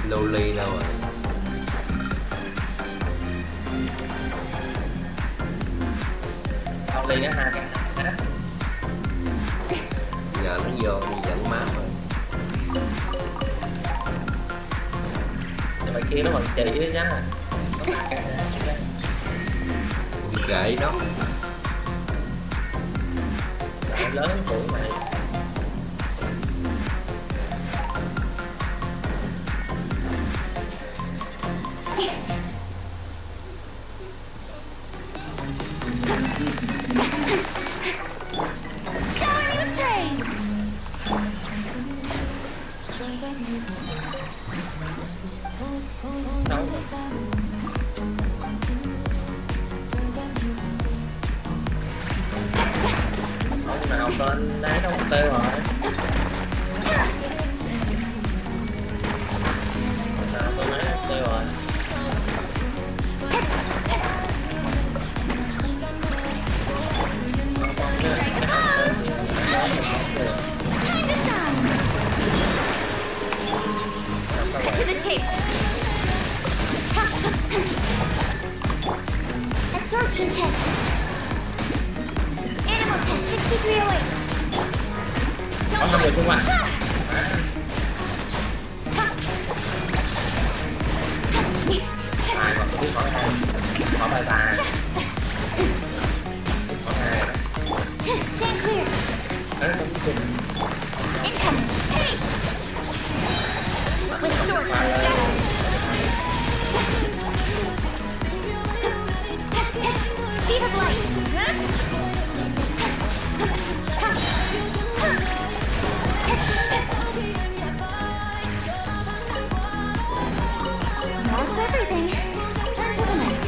Loli đâu rồi? Loli nó hai cái Giờ nó vô đi dẫn má rồi. nhưng mà kia nó bằng chị đó nhá. Kệ đó. Lại lớn tuổi mày. Nào tên đá nó mất tiêu rồi. Nào tôi lấy mất tiêu rồi. To the chase. Absorption test. Animal test 6308. Có 5 người chung à? Còn tôi biết hỏi hai. Hỏi bài bà. Hỏi hai đó. Stand clear. Đấy, tôi biết chung. Incoming. Hey. With sword shadow. Speed of light. That's everything. On to the next.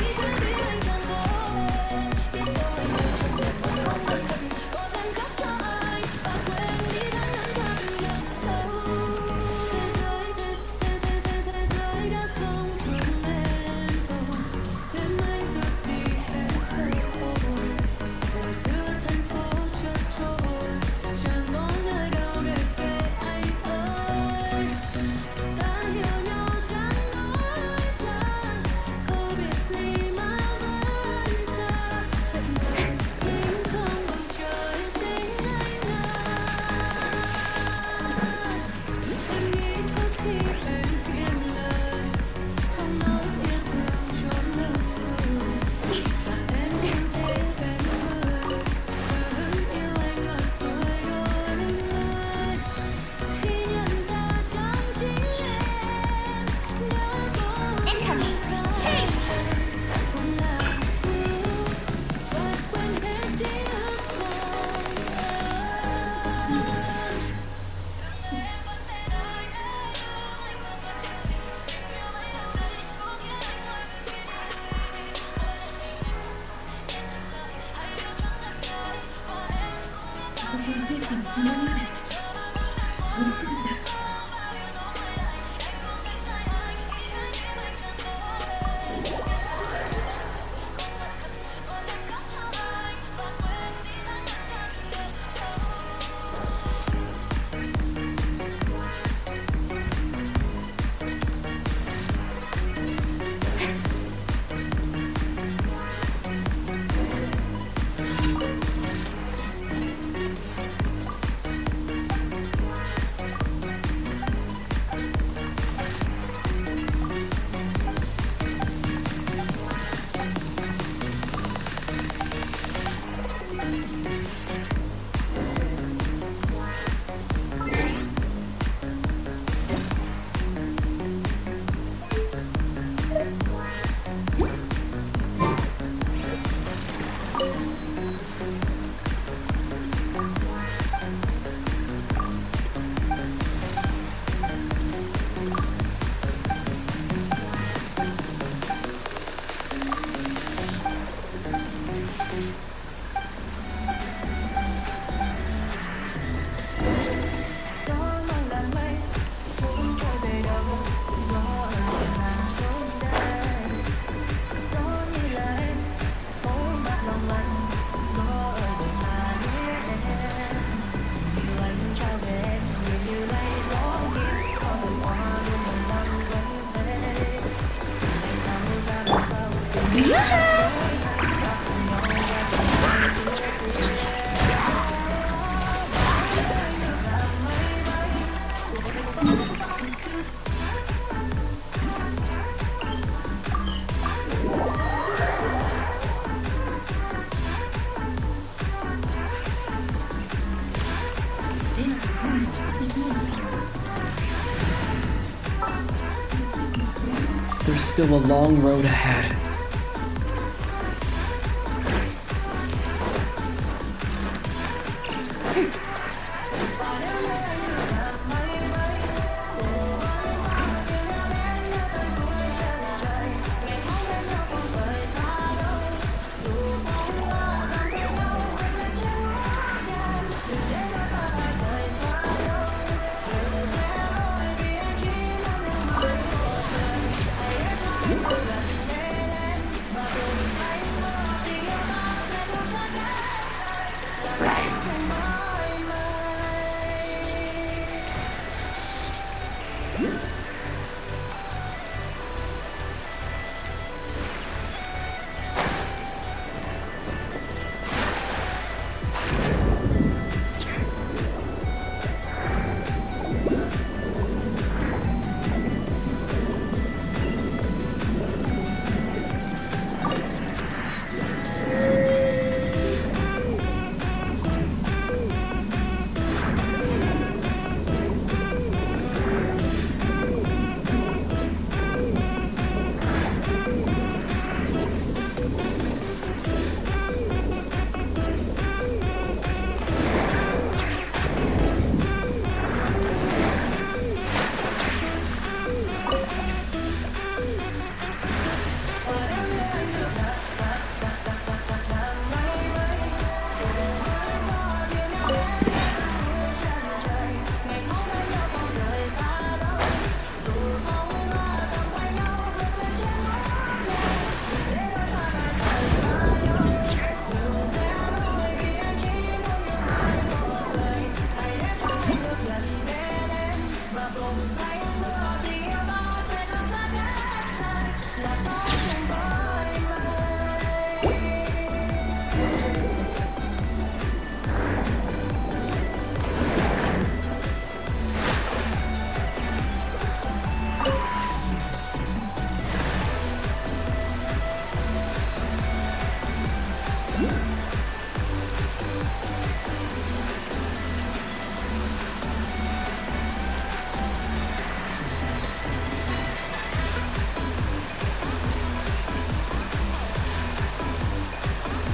Incoming. Hey. There's still a long road ahead.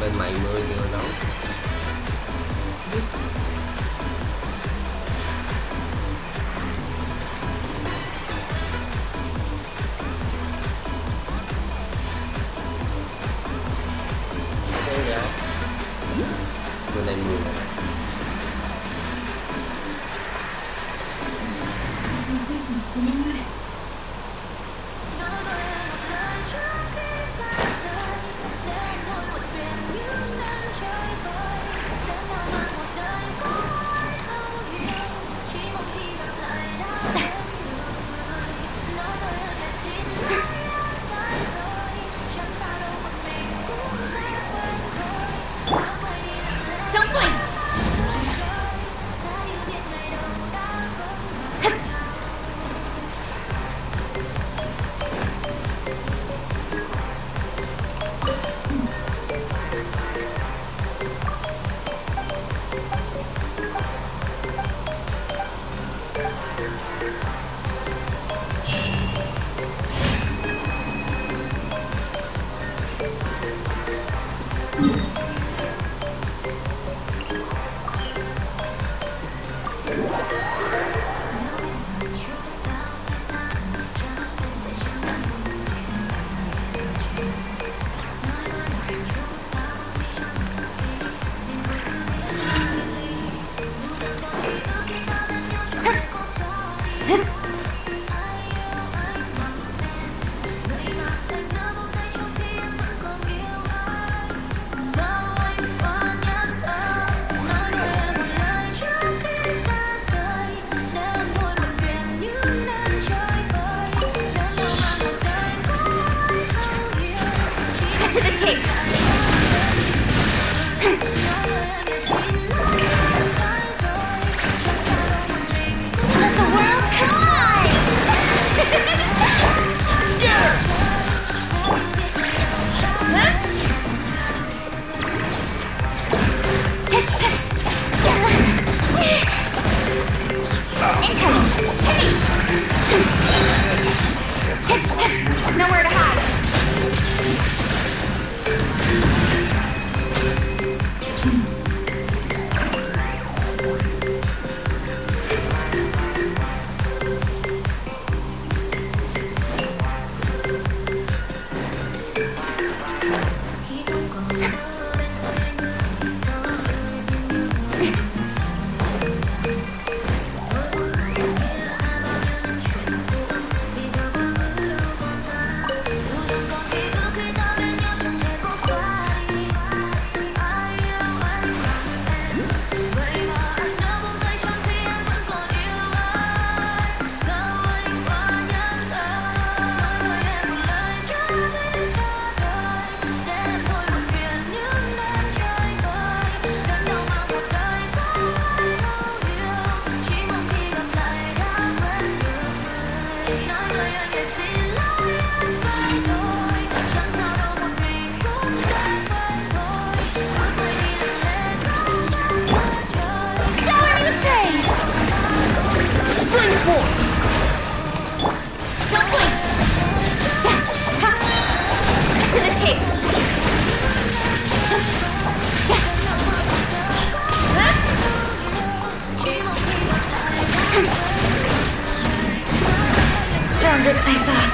Bên mày mưa như nấu. Bên đây mưa. Don't blink! chase. Let the world collide! Scatter! Incoming! Hey! Nowhere to hide. Shower me with praise! Spring forth! Don't blink! Ha! To the chase! Stronger than I thought.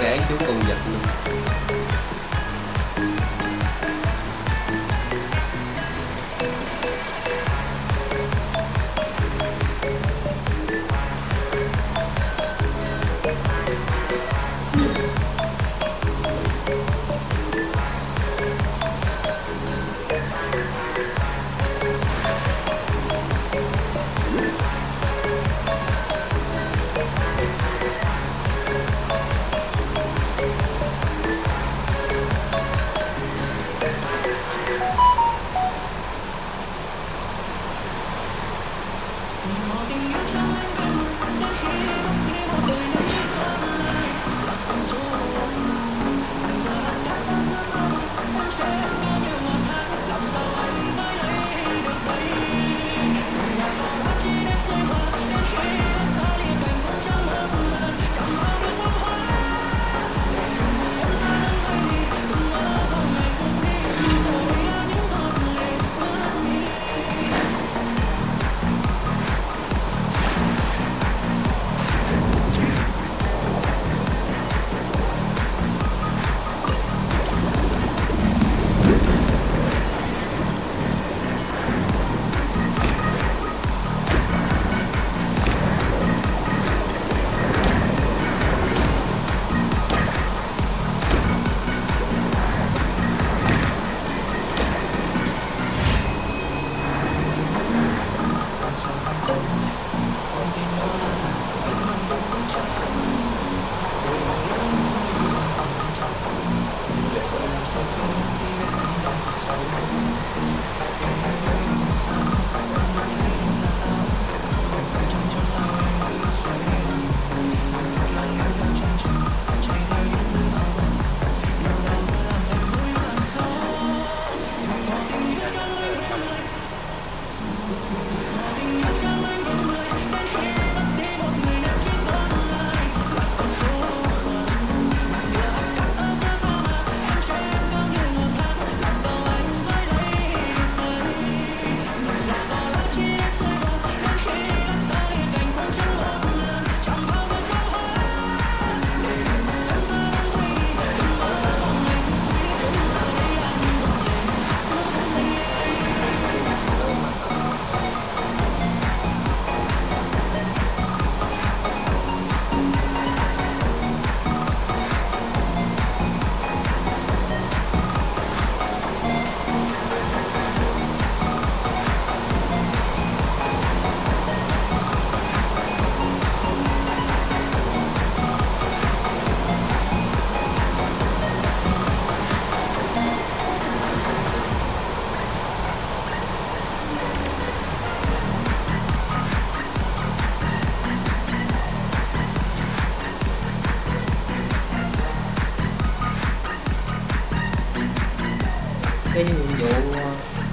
Cán chú cùng giật luôn.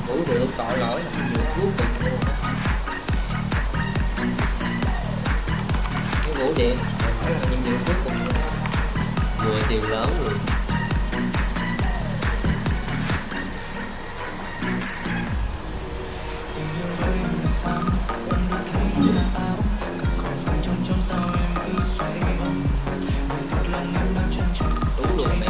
vụ được tội lỗi là vụ cuối cùng luôn. Cái vụ điện phải là nhiệm vụ cuối cùng luôn. Mùa siêu lớn rồi. Đúng luôn mẹ.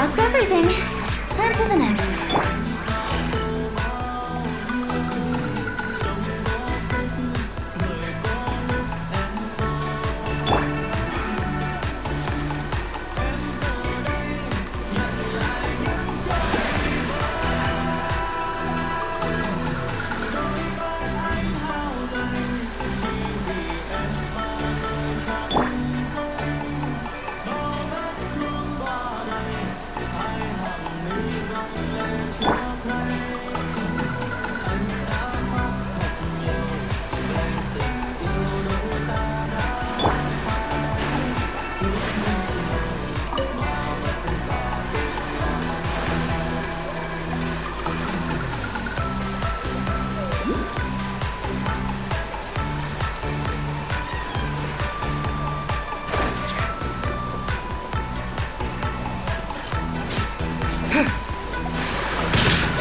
That's everything. On to the next.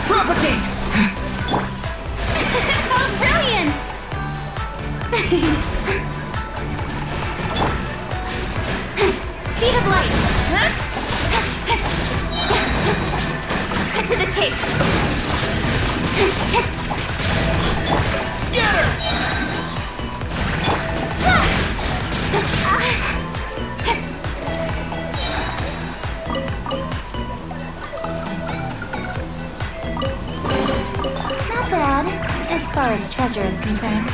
Propagate! Oh, brilliant! Speed of light. Cut to the chase. Scatter! Not bad, as far as treasure is concerned.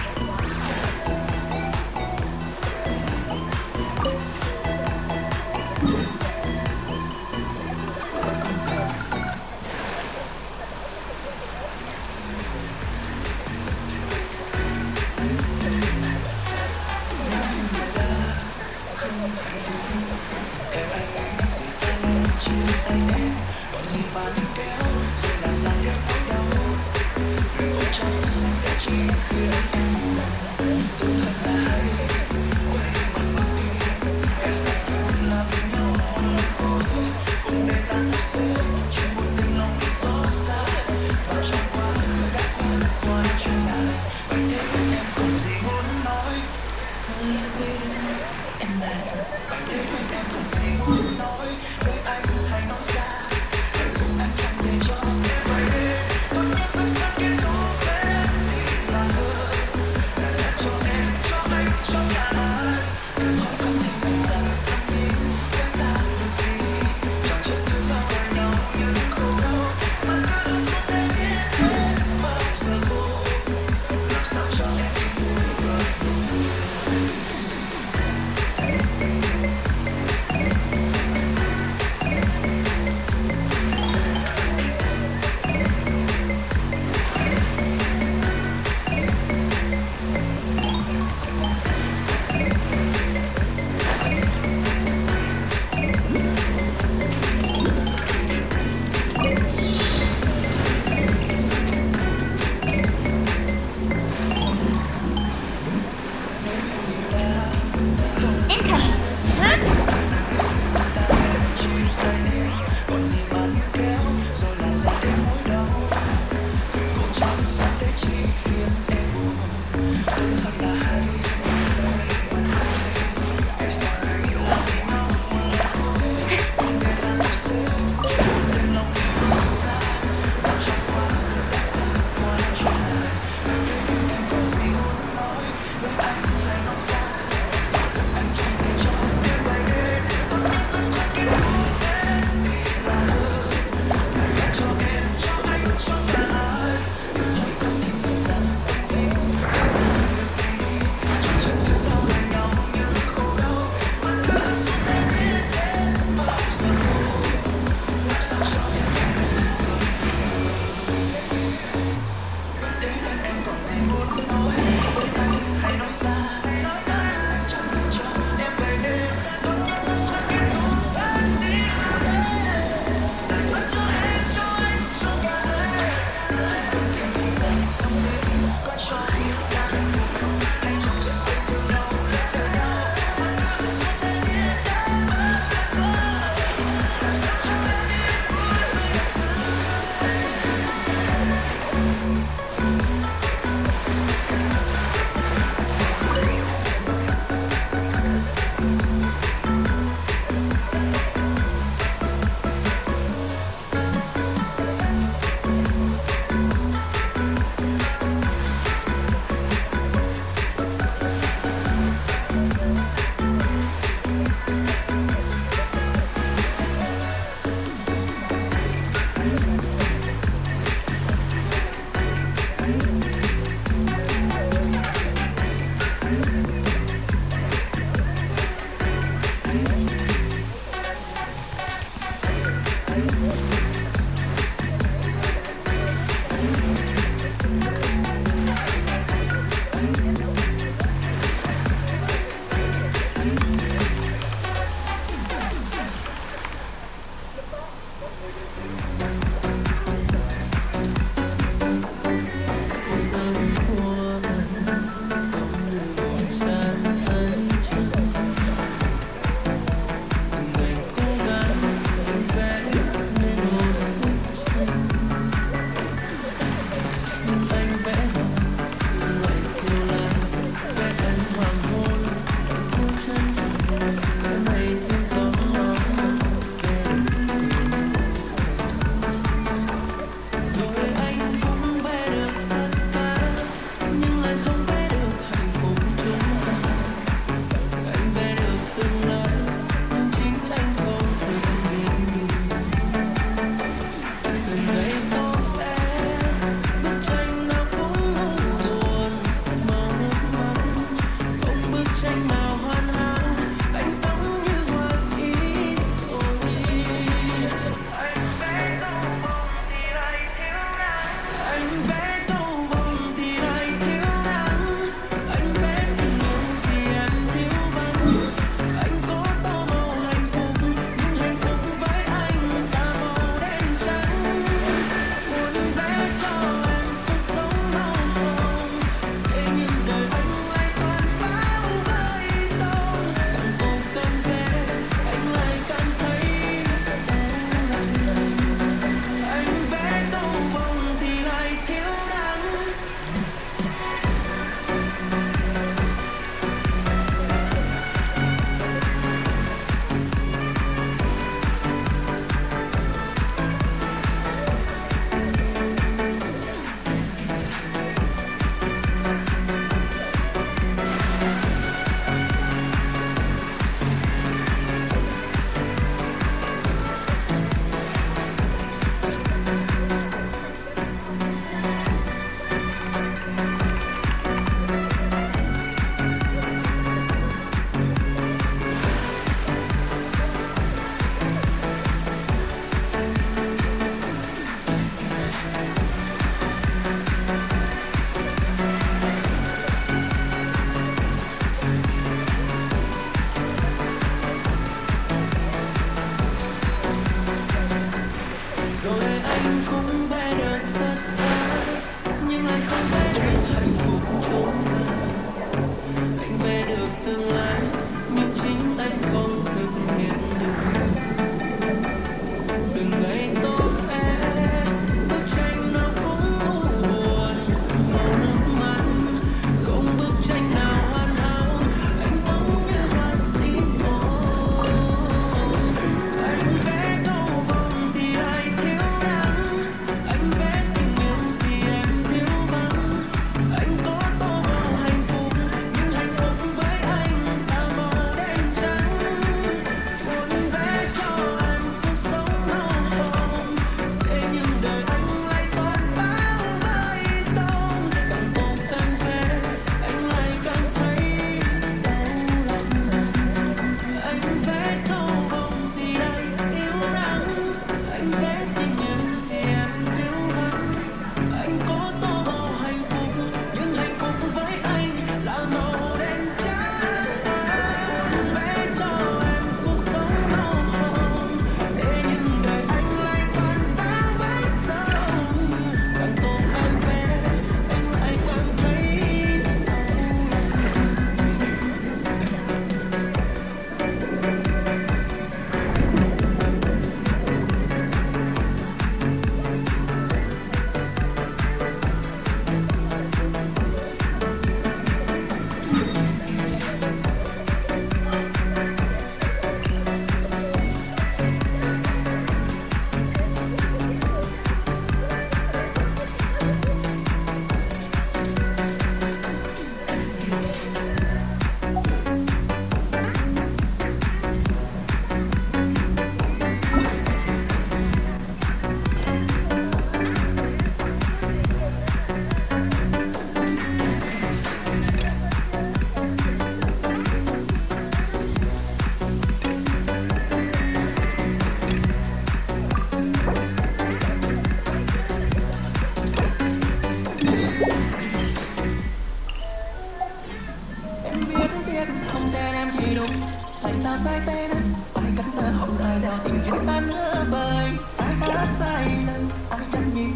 tan nửa vời. Ai hát sai lời, ai chẳng nhìn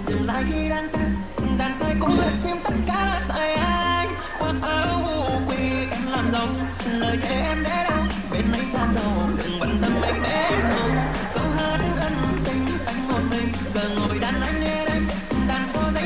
dừng lại khi đang ca. Đàn say cũng lật phim tất cả là tại ai. Khoác áo quỳ em làm dâu, lời thề em để đâu bên ấy gian dầu. Đừng bận tâm anh bé dâu, câu hát ân tình anh một mình. Giờ ngồi đàn anh nghe đây, đàn so giấy.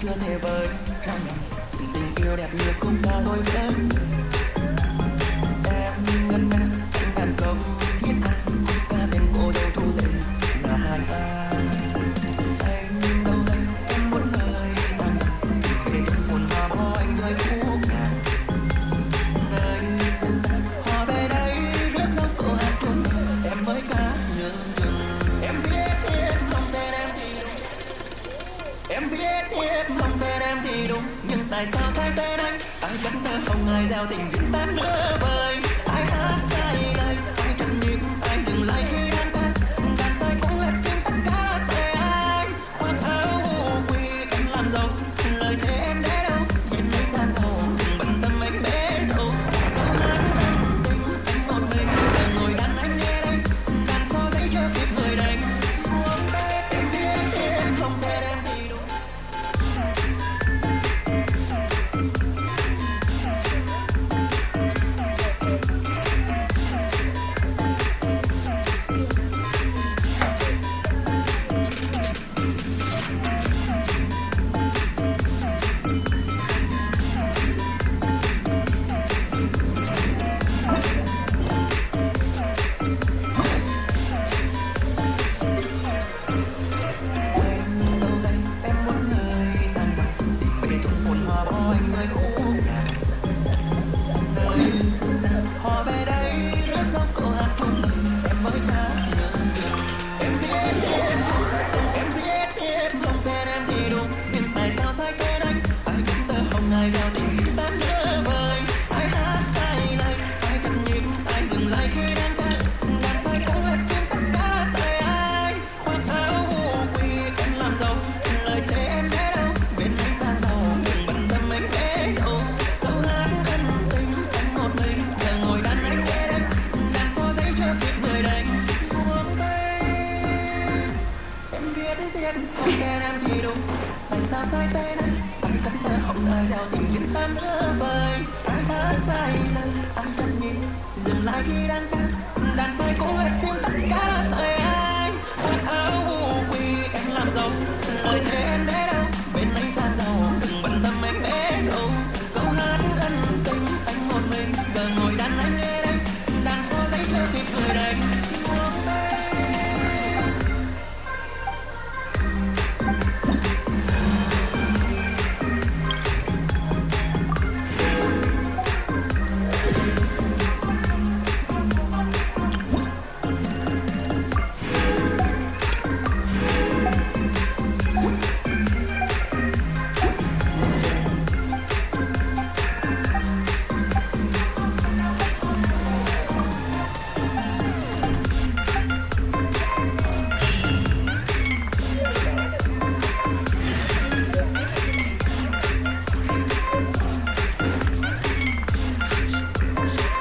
Chưa thể vơi trong tình yêu đẹp như khung ca tôi với em ngân nga anh đàn câu thiết tha ca tên cô dâu thu dậy là hai ta. Anh đâu đây em muốn nơi sang để trong buồn hoa bỏ anh nơi khúc nhạc nơi phương xa hoa về đây rước dòng cô hát chung em mới ca nhớ chừng. Em biết không tên em thì em biết không tên em thì đúng, nhưng tại sao sai tên anh? Ai cất tơ không ai gieo tình duyên tan nửa vời. Ai hát sai lời, ai chẳng nhịp, ai dừng lại khi đang ca. Đàn sai cũng lệch phim tất cả là tại ai. Khoác áo quỳ em làm dâu, lời thề em để đâu bên ấy gian dầu. Đừng bận tâm anh bé dâu, câu hát ân tình anh một mình. Giờ ngồi đàn anh nghe đây, đàn so giấy chưa kịp người đánh. Cuộc đời em biết không tên em thì đúng.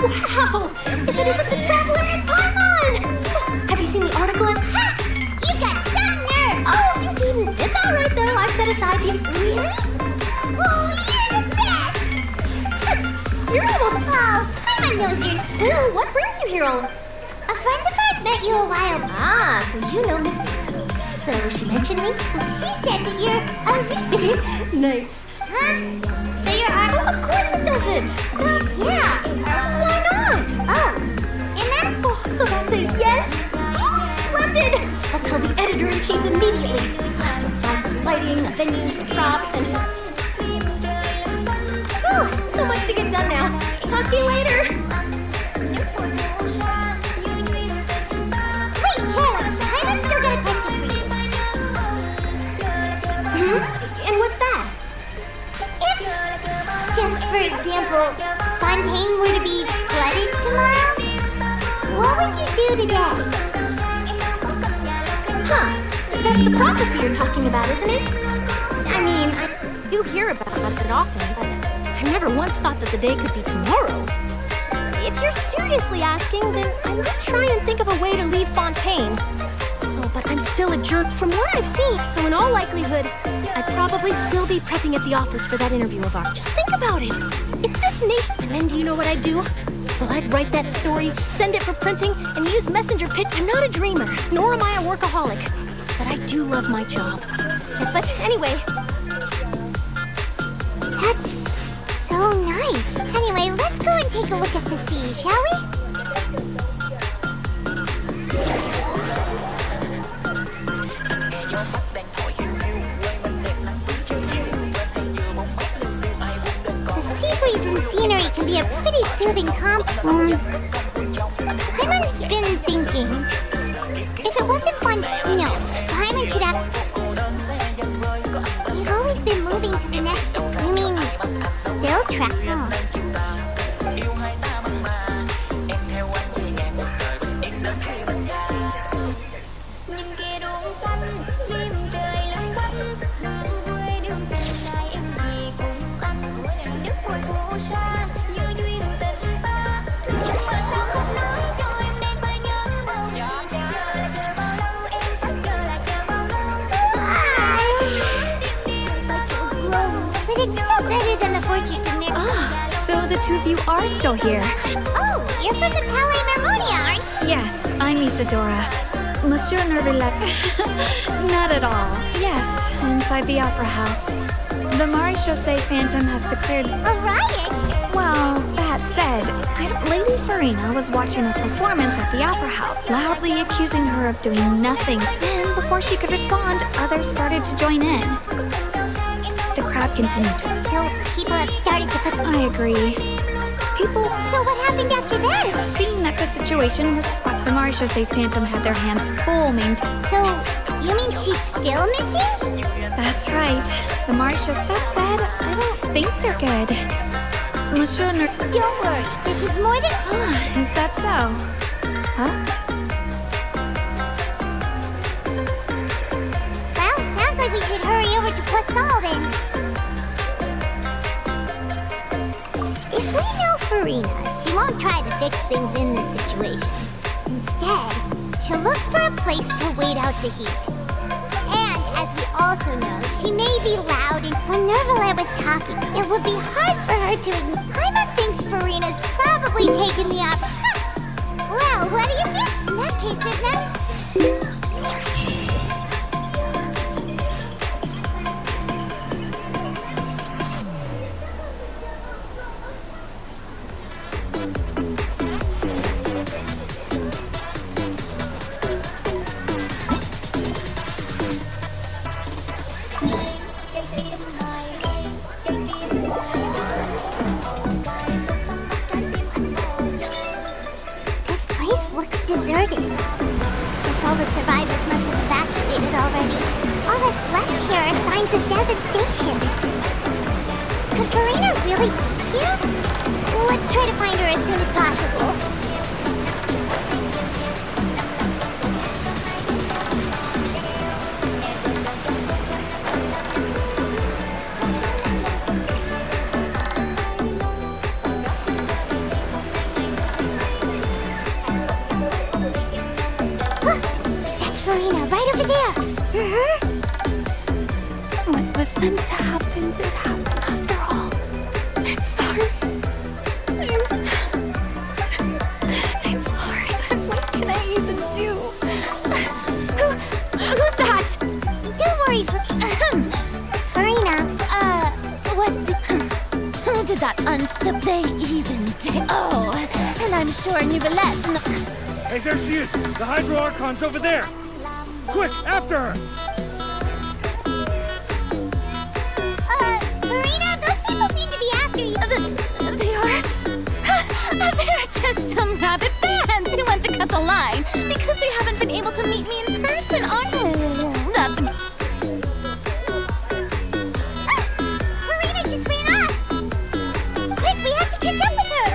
Wow! If it isn't the Traveler and Paimon! Have you seen the article in... Ha! You got some nerve! Oh, you didn't. It's alright though. I've set aside the... Really? Oh, you're the best! You're almost... Oh, Paimon knows you. Still, what brings you here all... A friend of ours met you a while back. Ah, so you know Miss... So she mentioned me? She said that you're a... Nice. Huh? So you're our... Oh, of course it doesn't! Yeah. Why not? Oh. And then... Oh, so that's a yes? Splendid! I'll tell the editor chief immediately. I'll have to apply for lighting, venues, props, and... Whew, so much to get done now. Talk to you later. Wait, Charlotte, I've still got a question for you. And what's that? If, just for example, Fontaine were to be flooded tomorrow, what would you do today? Huh. That's the prophecy you're talking about, isn't it? I mean, I do hear about it often, but I never once thought that the day could be tomorrow. If you're seriously asking, then I might try and think of a way to leave Fontaine. Oh, but I'm still a jerk from what I've seen, so in all likelihood, I'd probably still be prepping at the office for that interview of ours. Just think about it. If this nation... And then do you know what I'd do? Well, I'd write that story, send it for printing, and use messenger pitch. I'm not a dreamer, nor am I a workaholic. But I do love my job. But anyway... That's so nice. Anyway, let's go and take a look at the sea, shall we? The sea breeze and scenery can be a pretty soothing Paimon's been thinking. If it wasn't fun, no, Paimon should have... You've always been moving to the next... You mean, still track, huh? But it's still better than the Fortress of Mir. So the two of you are still here. Oh, you're from the Palais Mermonia, aren't you? Yes, I'm Isadora. Monsieur Nervilec. Not at all. Yes, inside the Opera House. The Maréchaussée Phantom has declared... A riot? Well, that said, Lady Farina was watching a performance at the Opera House, loudly accusing her of doing nothing. Then, before she could respond, others started to join in. The crowd continued to... So people have started to put... I agree. People... So what happened after that? Seeing that the situation was swept, the Maréchaussée Phantom had their hands full So, you mean she's still missing? That's right. The Maréchaussée... That said, I don't think they're good. Monsieur Don't worry, this is more than... Is that so? Huh? Well, sounds like we should hurry over to Poissal then. If we know Farina, she won't try to fix things in this situation. Instead, she'll look for a place to wait out the heat. And, as we also know, she may be loud, and when Nervalet was talking, it would be hard for her to ignore. Paimon thinks Farina's probably taken the opera. Well, what do you think? In that case, there's no... deserted. Guess all the survivors must have evacuated already. All that's left here are signs of devastation. Could Farina really be here? Let's try to find her as soon as possible. Farina, right over there! What was meant to happen did happen after all. I'm sorry. I'm sorry, but what can I even do? Who's that? Don't worry, Farina. Who did that they even do? Oh, and I'm sure Newbie... Hey, there she is! The Hydro Archon's over there! Quick, after her! Marina, those people seem to be after you. They are. They're just some rabid fans who want to cut the line because they haven't been able to meet me in person. Oh, that's. Marina just ran off. Quick, we have to catch up with her.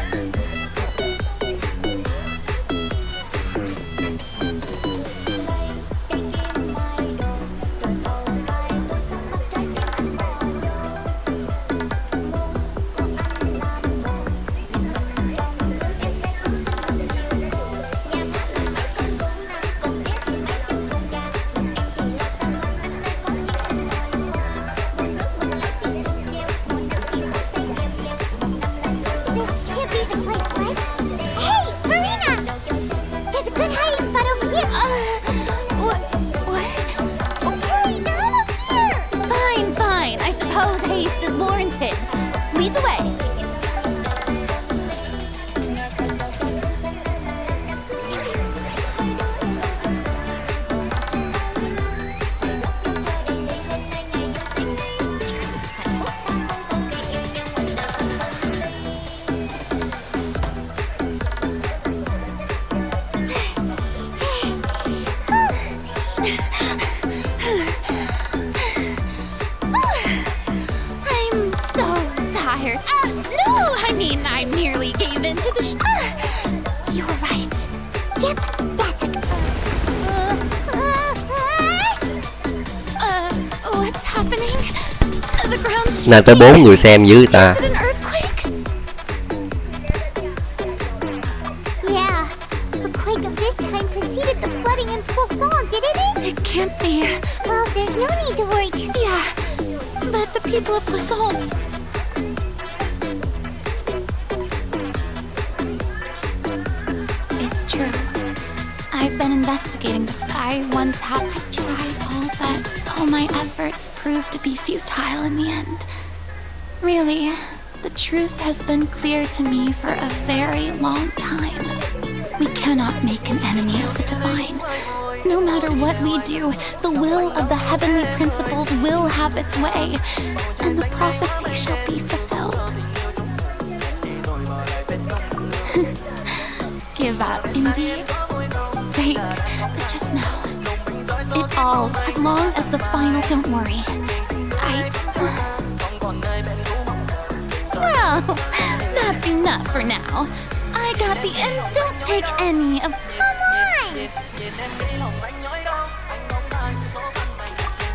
This should be the place, right? Hey, Marina! There's a good hiding spot over here. What? Hurry, they're almost here. Fine. I suppose haste is warranted. Lead the way. I'm so tired. No, I mean, I merely gave in to the You're right. Yep, that's a... What's happening? The ground's Nào tới 4 người xem dưới ta. Is it an earthquake? Yeah, a quake of this kind preceded the flooding in Poisson, didn't it? It can't be. Well, there's no need to worry too. Yeah, but the people of Poisson. It's true. I've been investigating the I once had. I've tried all, but all my efforts proved to be futile in the end. Really, the truth has been clear to me for a very long time. We cannot make an enemy of the divine. No matter what we do, the will of the heavenly principles will have its way, and the prophecy shall be fulfilled. Give up, indeed. Fate, but just now. It all, as long as the final, don't worry. Well, that's enough for now. I got the end. Don't take any of. Come on!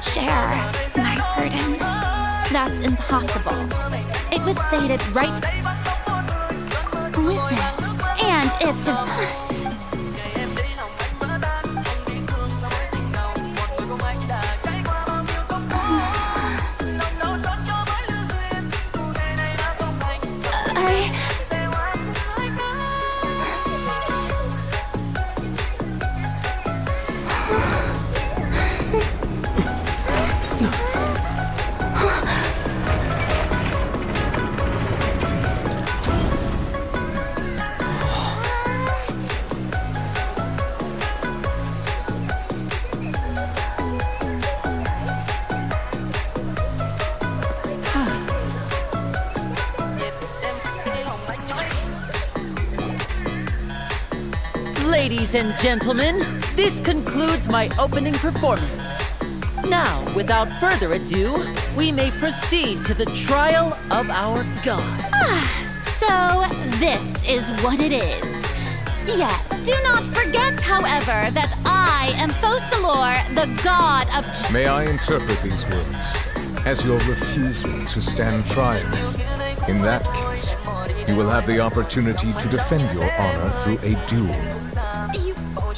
Share my burden. That's impossible. It was fated right. Witness. And if to. Ladies and gentlemen, this concludes my opening performance. Now, without further ado, we may proceed to the trial of our god. So, this is what it is. Yes, do not forget, however, that I am Focalor, the god of... May I interpret these words as your refusal to stand trial? In that case, you will have the opportunity to defend your honor through a duel.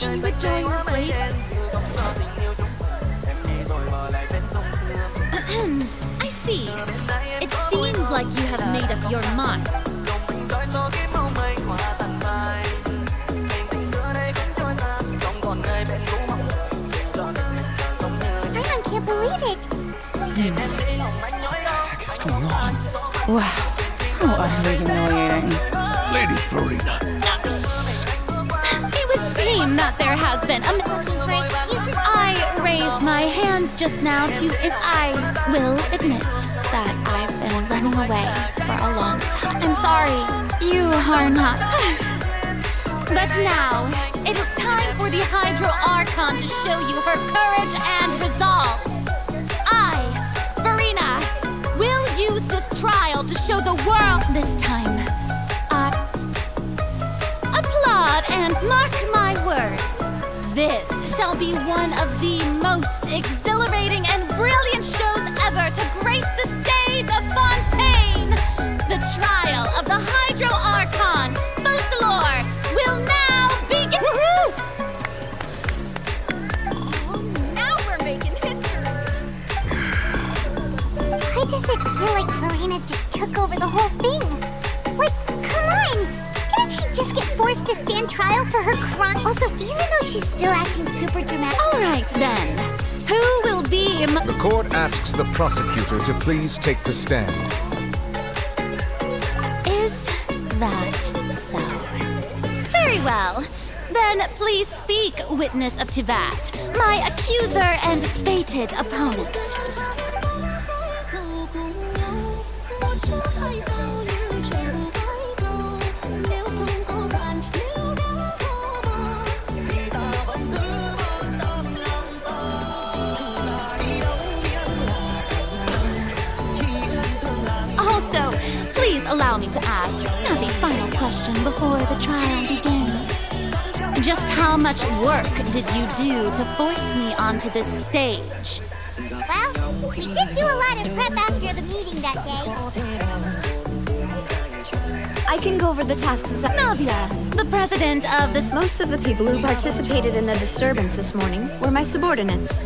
You withdraw your blade? I see. It seems like you have made up your mind. I can't believe it. What is going on? Wow, how utterly humiliating. Lady Farina. It would seem seem that there has been a... Looking for excuses? I raised my hands just now to... I will admit that I've been running away for a long time. I'm sorry. You are not... But now, it is time for the Hydro Archon to show you her courage and resolve. I, Farina, will use this trial to show the world this time. Applaud and mark my words. This shall be one of the most exhilarating and brilliant shows ever to grace the stage of Fontaine. The trial of the Hydro Archon, Fussalor, will now begin. Woohoo! Now we're making history. Why does it feel like Farina just took over the whole thing? Like, come on! Didn't she just get forced to stand trial for her crime? Also, even though she's still acting super dramatic... All right, then. Who will be... The court asks the prosecutor to please take the stand. Is that so? Very well. Then please speak, witness of Tivat, my accuser and fated opponent. Also, please allow me to ask the final question before the trial begins. Just how much work did you do to force me onto this stage? Well, we did do a lot of prep after the meeting that day. I can go over the tasks as Navia, the president of this. Most of the people who participated in the disturbance this morning were my subordinates.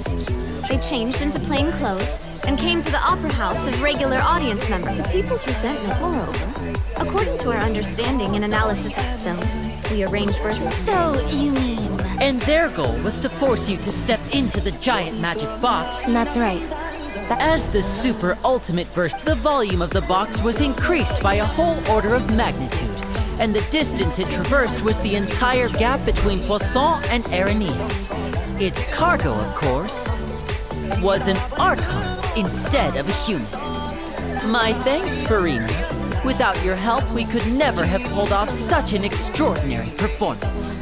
They changed into plain clothes and came to the Opera House as regular audience members. The people's resentment, moreover, according to our understanding and analysis of so, we arranged for... So, you mean... And their goal was to force you to step into the giant magic box. That's right. As the super ultimate version, the volume of the box was increased by a whole order of magnitude, and the distance it traversed was the entire gap between Poisson and Aranese. Its cargo, of course, was an Archon instead of a human. My thanks, Farina. Without your help, we could never have pulled off such an extraordinary performance.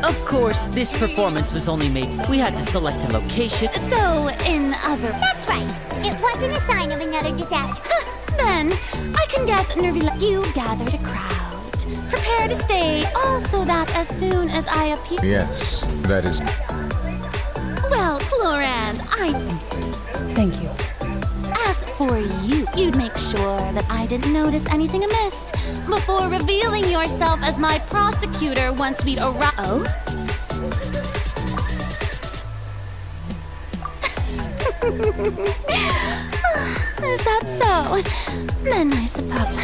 Of course, this performance was only made... We had to select a location. So, in other... That's right. It wasn't a sign of another disaster. Then, I can guess, Nervila, you gathered a crowd. Prepare to stay, also that as soon as I appear... Yes, that is... Well, Florand, Thank you. As for you, you'd make sure that I didn't notice anything amiss before revealing yourself as my prosecutor once we'd arrived. Oh? Is that so? Then I suppose...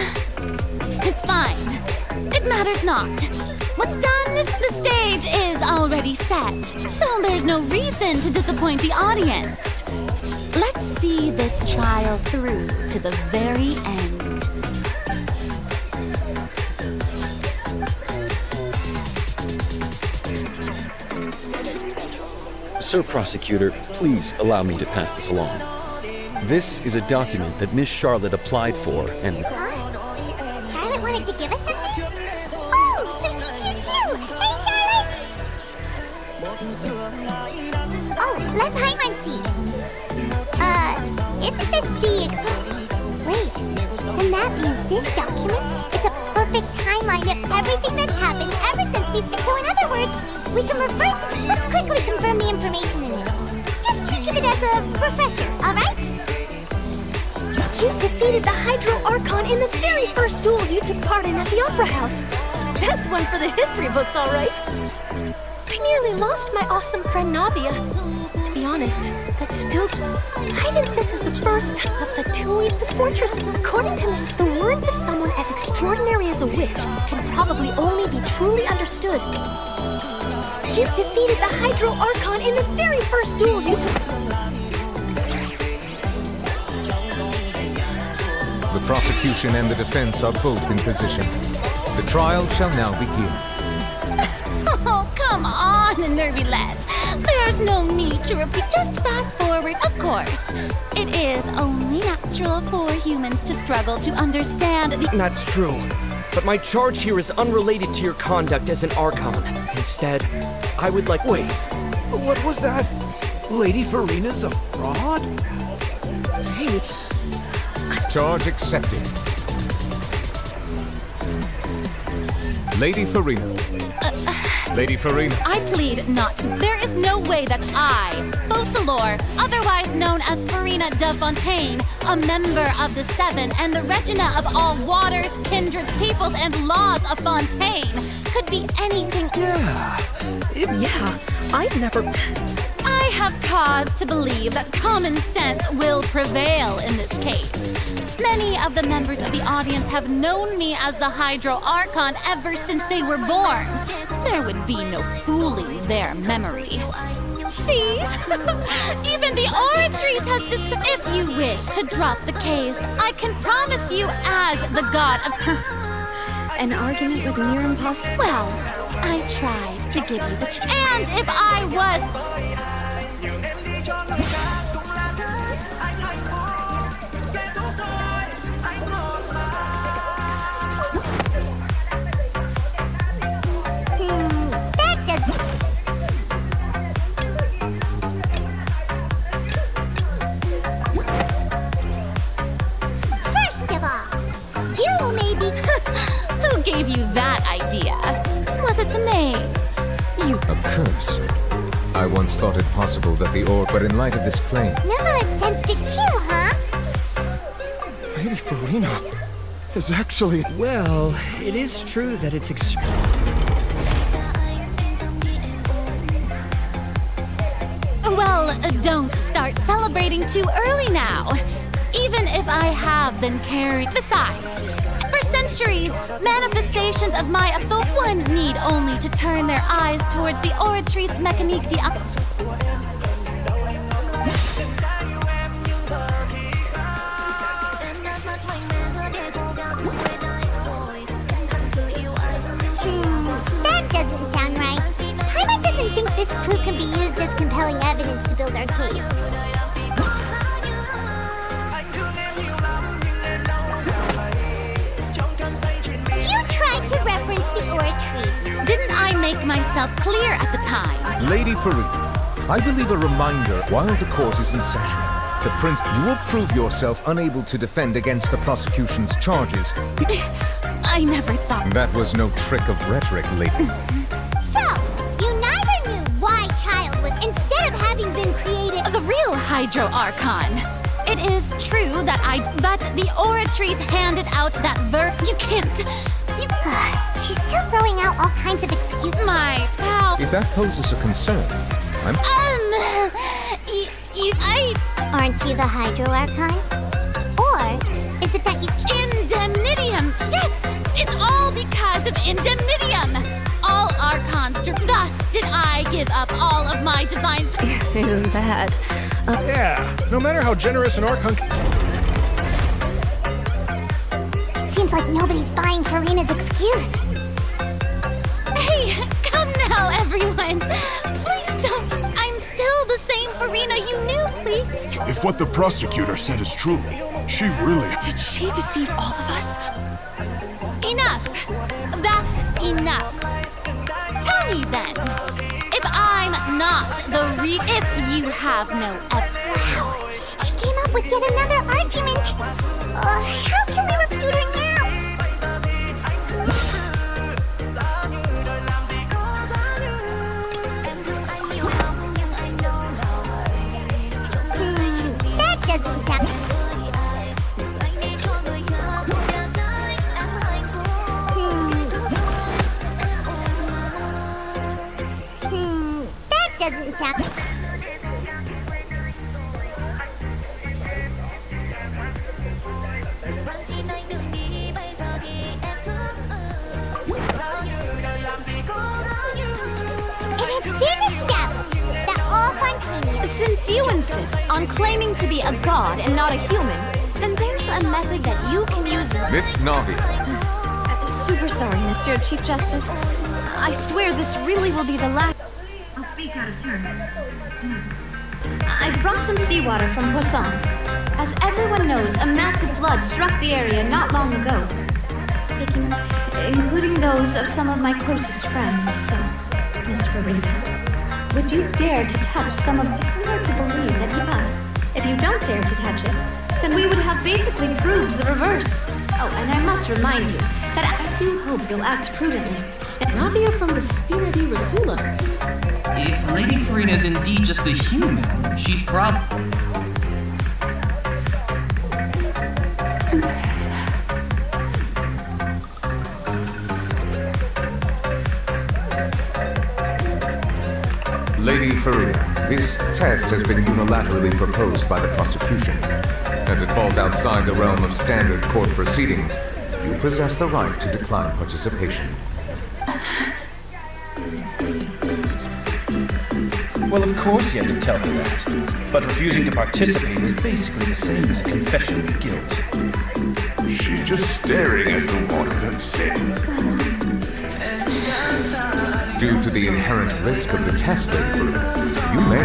It's fine. It matters not. What's done is the stage is already set, so there's no reason to disappoint the audience. Let's see this trial through to the very end. Sir Prosecutor, please allow me to pass this along. This is a document that Miss Charlotte applied for and... Charlotte wanted to give us something? Oh, so she's here too! Hey, Charlotte! Oh, let Paimon see. Isn't this the... Wait, then that means this document is a perfect timeline of everything that's happened ever since we... So in other words, we can refer to... Let's quickly confirm the information in it. Just think of it as a refresher, alright? You defeated the Hydro Archon in the very first duel you took part in at the Opera House. That's one for the history books, all right. I nearly lost my awesome friend Navia. To be honest, that's still... I think this is the first time of the Truyện the fortress. According to Miss, the words of someone as extraordinary as a witch can probably only be truly understood. You defeated the Hydro Archon in the very first duel you took... The prosecution and the defense are both in position. The trial shall now begin. in a nervy let. There's no need to repeat, just fast forward, of course. It is only natural for humans to struggle to understand the— That's true. But my charge here is unrelated to your conduct as an Archon. Instead, I would like— Wait, what was that? Lady Farina's a fraud? Hey, Charge accepted. Lady Farina. Lady Farina. I plead not. There is no way that I, Focalor, otherwise known as Farina de Fontaine, a member of the Seven and the Regina of all waters, kindreds, peoples, and laws of Fontaine, could be anything— Yeah, I've never... I have cause to believe that common sense will prevail in this case. Many of the members of the audience have known me as the Hydro Archon ever since they were born. There would be no fooling their memory. See? Even the Oratrice has decided— If you wish to drop the case, I can promise you as the god of— An argument with near impossible... Well, I tried to give you the and if I was— That doesn't... First of all, you may be... Who gave you that idea? Was it the knave? You— A curse. I once thought it possible that the orc, but in light of this claim... Never sensed it too, huh? Lady Farina is actually... well, it is true that it's Well, don't start celebrating too early now. Even if I have been carried— Besides, for centuries, manifestations of my authority— One need only to turn their eyes towards the Oratrice Mécanique de— That doesn't sound right. Paimon doesn't think this clue can be used as compelling evidence to build our case. You tried to reference the Oratrice. Didn't I make myself clear at the time? Lady Farina, I believe a reminder while the court is in session. The prince, you will prove yourself unable to defend against the prosecution's charges. I never thought— That was no trick of rhetoric, lady. So, you neither knew why Childhood, instead of having been created— The real Hydro Archon. It is true that the Oratrice handed out that You can't— She's still throwing out all kinds of excuses. My pal— If that poses a concern, I'm... Aren't you the Hydro Archon? Or is it that you... Indemnitium! Yes! It's all because of Indemnitium! All Archons— Thus did I give up all of my divine— Isn't that... Yeah, no matter how generous an Archon... Seems like nobody's buying Farina's excuse. Hey, come now, everyone! Please don't— I'm still the same Farina you knew, please! If what the prosecutor said is true, she really... Did she deceive all of us? Enough! That's enough! Tell me then, if I'm not the if you have no Wow, she came up with yet another argument. How can we refute her now? That doesn't sound... That doesn't sound... Since you insist on claiming to be a god and not a human, then there's a method that you can use— Miss Navia. Super sorry, Monsieur Chief Justice. I swear this really will be the last... speak out of turn. I brought some seawater from Poisson. As everyone knows, a massive flood struck the area not long ago, including those of some of my closest friends. So, Miss Farina, would you dare to touch some of... If we were to believe that, if you don't dare to touch it, then we would have basically proved the reverse. Oh, and I must remind you that I do hope you'll act prudently. Navia from the Spina di Rasula. If Lady Farina is indeed just a human, she's Lady Farina, this test has been unilaterally proposed by the prosecution. As it falls outside the realm of standard court proceedings, you possess the right to decline participation. Well, of course you had to tell her that. But refusing to participate is basically the same as a confession of guilt. She's just staring at the water that sins. Due to the inherent risk of the test, Lady Farina, you may...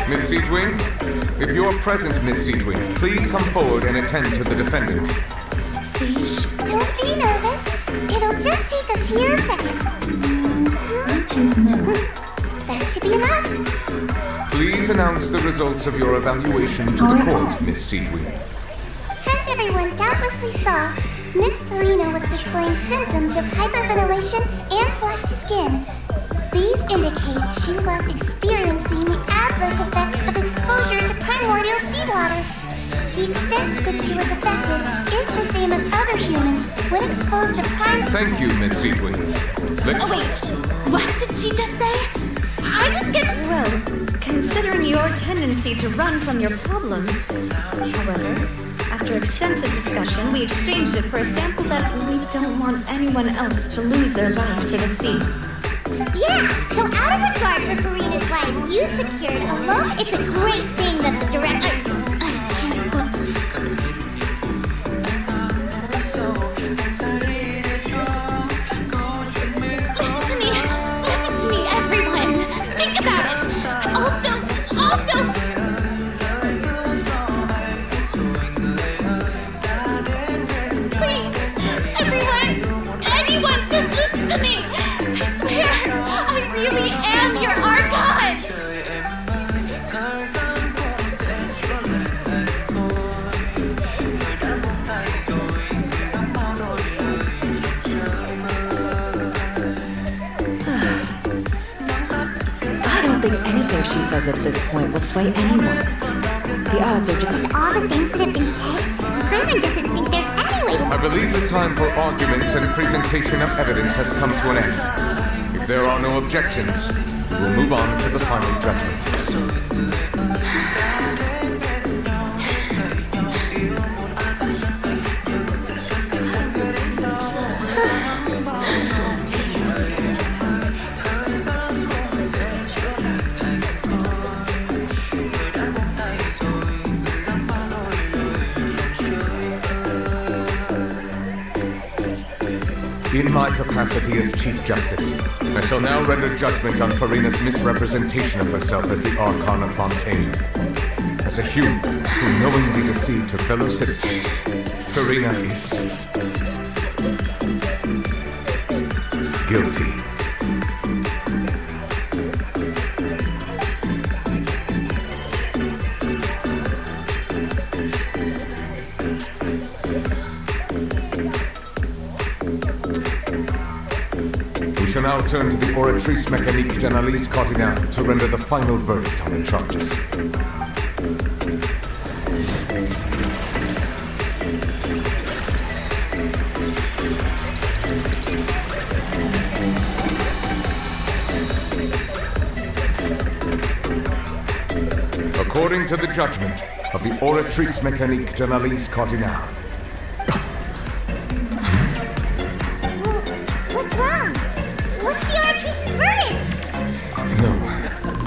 Miss Seedwing? If you're present, Miss Seedwing, please come forward and attend to the defendant. Siege, don't be nervous. It'll just take a few seconds. That should be enough. Please announce the results of your evaluation to the court, Miss Seedwing. As everyone doubtlessly saw, Miss Farina was displaying symptoms of hyperventilation and flushed skin. These indicate she was experiencing the adverse effects of exposure to primordial seawater. The extent to which she was affected is the same as other humans when exposed to Thank you, Miss Seedwing. Oh, wait. What did she just say? I didn't get... Well, considering your tendency to run from your problems. However, after extensive discussion, we exchanged it for a sample that we don't want anyone else to lose their life to the sea. Yeah, so out of regard for Farina's life, you secured a loan. It's a great thing that the director... Listen to me, everyone. Think about it. Also... Please, anyone, just listen to me. I swear, I really am your archon. I don't think anything she says at this point will sway anyone. The odds are just... With all the things that have been said, Clement doesn't think there's any way to... I believe the time for arguments and presentation of evidence has come to an end. If there are no objections, we will move on to the final judgment. In my capacity as Chief Justice, I shall now render judgment on Farina's misrepresentation of herself as the Archon of Fontaine. As a human who knowingly deceived her fellow citizens, Farina is... guilty. We shall now turn to the Oratrice Mécanique d'Analyse Cardinale to render the final verdict on the charges. according to the judgment of the Oratrice Mécanique de la Lys Cardinal. What's wrong? What's the Oratrice's verdict? No,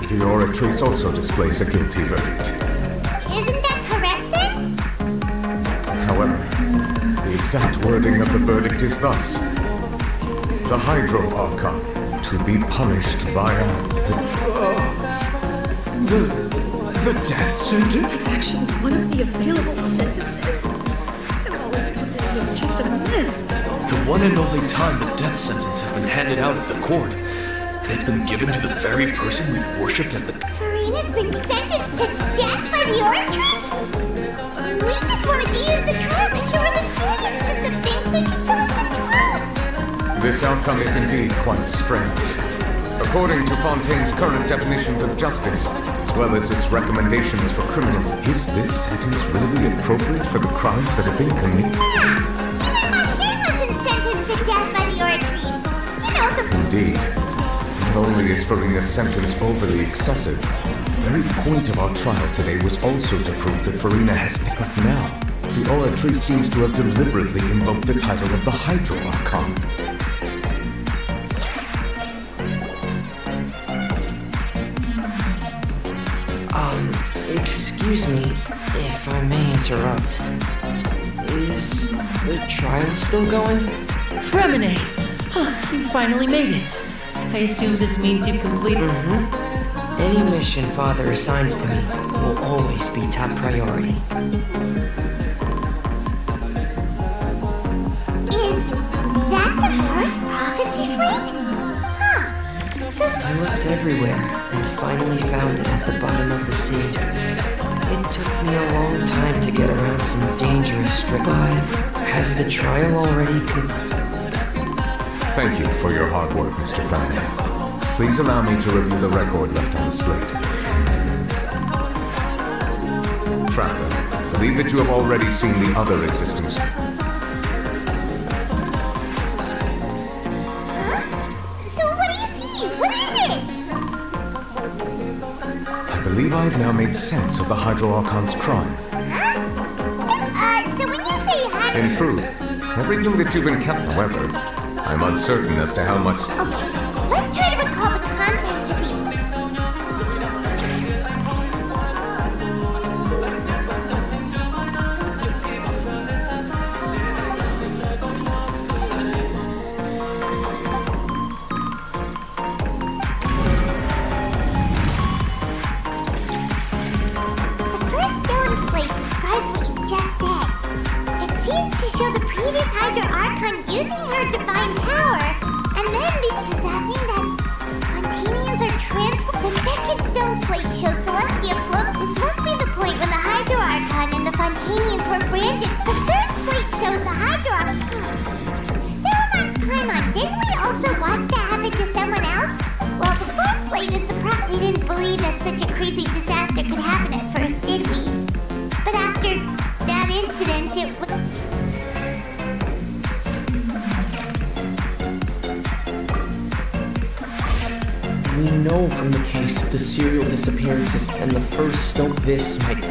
the Oratrice also displays a guilty verdict. Isn't that correct then? However, the exact wording of the verdict is thus: the Hydro Archon to be punished via The death sentence? That's actually one of the available sentences. I always thought that was just a myth. The one and only time the death sentence has been handed out at the court. And it's been given to the very person we've worshipped as the... Furina's been sentenced to death by the Oratrice? We just wanted to use the trial to show her the seriousness of things so she'd tell us the truth. This outcome is indeed quite strange. According to Fontaine's current definitions of justice, as well as its recommendations for criminals, is this sentence really appropriate for the crimes that have been committed? Even Machine wasn't sentenced to death by the Oratrice. You know, the... Indeed. Not only is Furina's sentence overly excessive, the very point of our trial today was also to prove that Furina has... But now, the Oratrice seems to have deliberately invoked the title of the Hydro Archon. Excuse me, if I may interrupt. Is the trial still going? Fremine! You finally made it. I assume this means you've completed... Any mission Father assigns to me will always be top priority. Is that the first prophecy slate? Huh. So I looked everywhere and finally found it at the bottom of the sea. It took me a long time to get around some dangerous strip, but has the trial already Thank you for your hard work, Mr. Fremine. Please allow me to review the record left on the slate. Traveler, I believe that you have already seen the other existing slate. So what do you see? What is it? I believe I have now made sense of the Hydro Archon's crime. So when you say Hydro... In truth, everything that you've encountered, however, I'm uncertain as to how much... Okay, let's try to recall the contents of the... The first stone slate describes what you just said. It seems to show the previous Hydro Archon using her divine power, and then does that mean that Fontanians are transformed? The second stone slate shows Celestia float. This must be the point when the Hydro Archon and the Fontanians were branded. The third slate shows the Hydro Archon. There was Paimon. Didn't we also watch that happen to someone else? Well, the first slate is the we didn't believe that such a crazy disaster could happen at first, did we? But after that incident, it was... We know from the case of the serial disappearances and the first stone this might...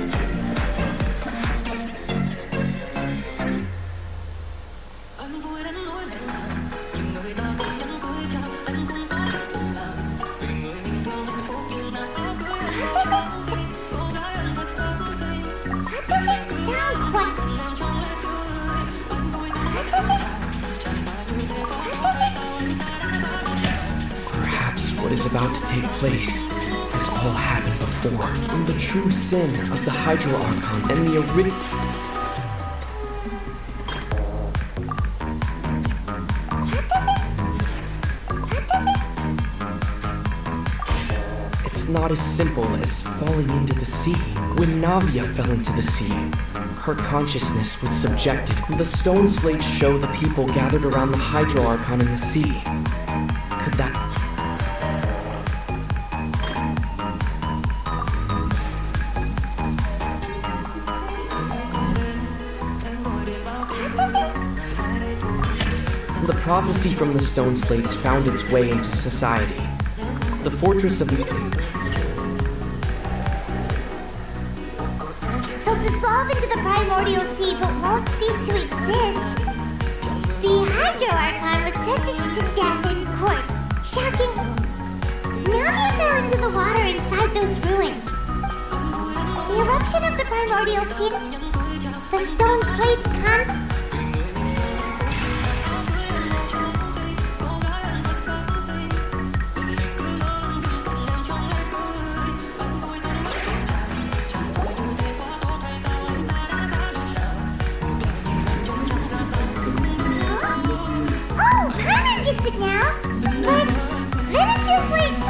What is about to take place has all happened before. And the true sin of the Hydro Archon and the It's not as simple as falling into the sea. When Navia fell into the sea, her consciousness was subjected. The stone slates show the people gathered around the Hydro Archon in the sea. Could that... The prophecy from the stone slates found its way into society. The fortress of... dissolve into the primordial sea but won't cease to exist. The Hydro Archon was sentenced to death in court. Shocking. Newbie fell into the water inside those ruins. The eruption of the primordial sea, the stone slates come.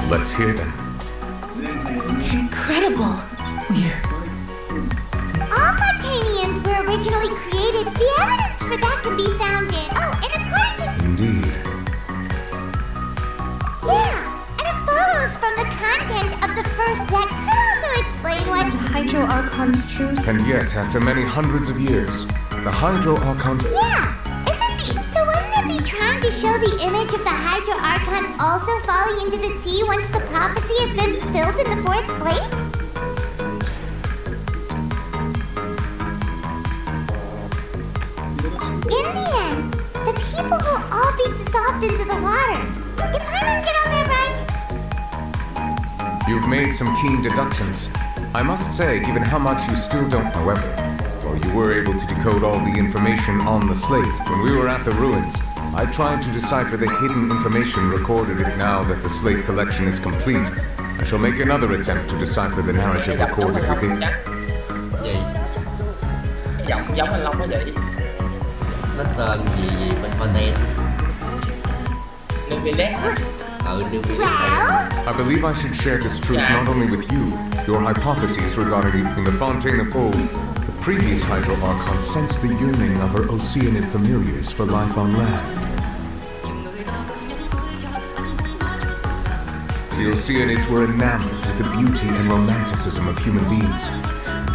Let's hear them. Incredible. All Fontanians were originally created. The evidence for that can be found in... Oh, and according to... Indeed. Yeah, and it follows from the content of the first that could also explain why... The Hydro Archon's truth. And yet, after many hundreds of years, the Hydro Archon... Yeah, isn't the... So wouldn't it be trying to show the image of the Hydro Archon also falling into the sea once the prophecy has been fulfilled in the fourth slate? In the end, the people will all be dissolved into the waters. Did Paimon get all that right? You've made some keen deductions. I must say, given how much you still don't, however, while you were able to decode all the information on the slate when we were at the ruins, I tried to decipher the hidden information recorded. Now that the slate collection is complete, I shall make another attempt to decipher the narrative recorded within. Gì? Giọng giống anh Long đó vậy. Nó tên gì bên Fontaine? Newbie. Newbie. I believe I should share this truth not only with you, your hypotheses regarding in the Fontaine of Old. The previous Hydro Archon sensed the yearning of her Oceanid familiars for life on land. The Oceanids were enamored with the beauty and romanticism of human beings.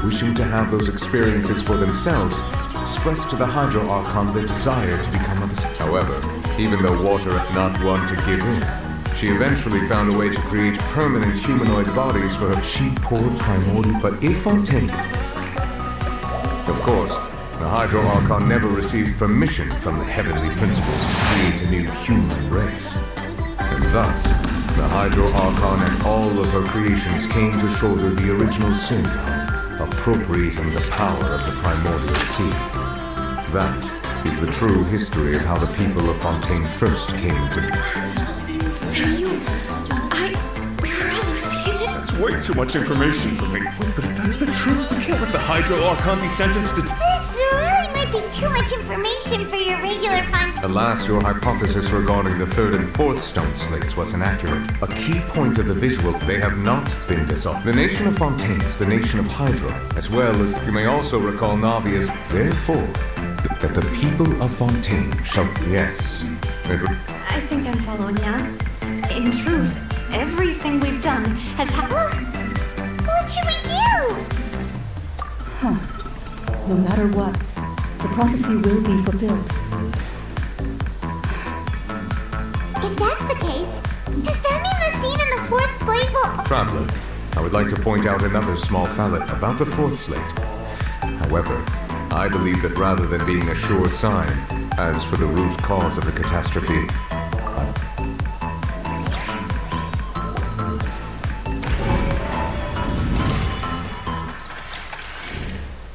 Wishing to have those experiences for themselves, expressed to the Hydro Archon their desire to become of a... However, even though water had not one to give in, she eventually found a way to create permanent humanoid bodies for her. She poured primordial, but if Fontaine... Of course, the Hydro Archon never received permission from the heavenly principles to create a new human race. And thus, the Hydro Archon and all of her creations came to shoulder the original sin of appropriating the power of the primordial sea. That is the true history of how the people of Fontaine first came to be. So we were hallucinating? That's way too much information for me. But if that's the truth, we can't let the Hydro Archon be sentenced to... This really might be too much information for your regular Fontaine. Alas, your hypothesis regarding the third and fourth stone slates was inaccurate. A key point of the visual, they have not been dissolved. The nation of Fontaine is the nation of Hydro, as well as, you may also recall Navia's, therefore, that the people of Fontaine shall... Yes. I think I'm following now. In truth, everything we've done has What should we do? No matter what, the prophecy will be fulfilled. If that's the case, does that mean the scene in the fourth slate will... Traveler, I would like to point out another small fallet about the fourth slate. However, I believe that rather than being a sure sign, as for the root cause of the catastrophe,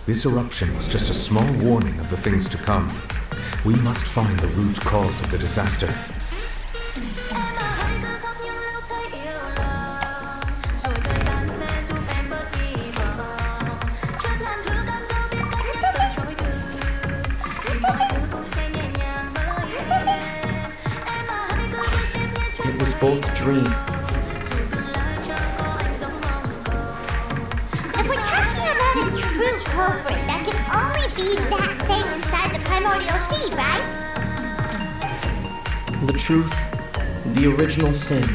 this eruption was just a small warning of the things to come. We must find the root cause of the disaster. It was both a dream. If we're talking about a true culprit, that can only be that thing inside the primordial sea, right? The truth, the original sin.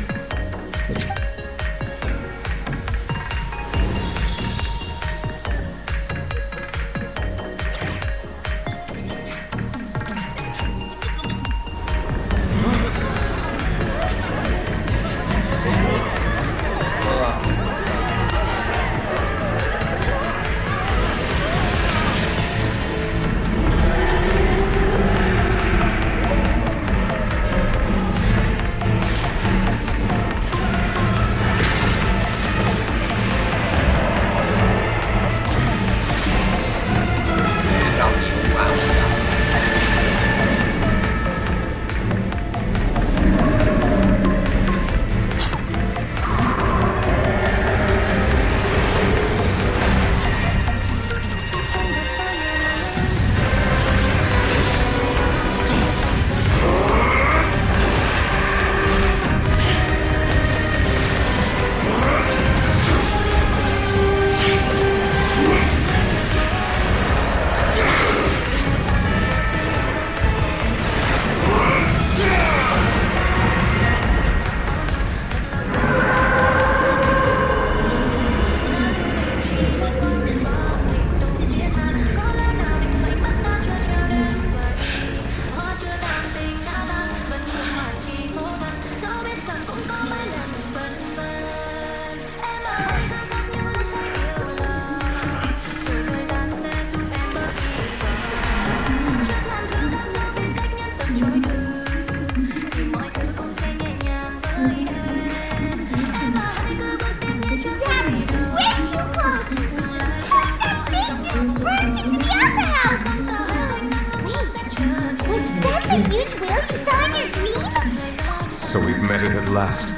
So we've met it at last.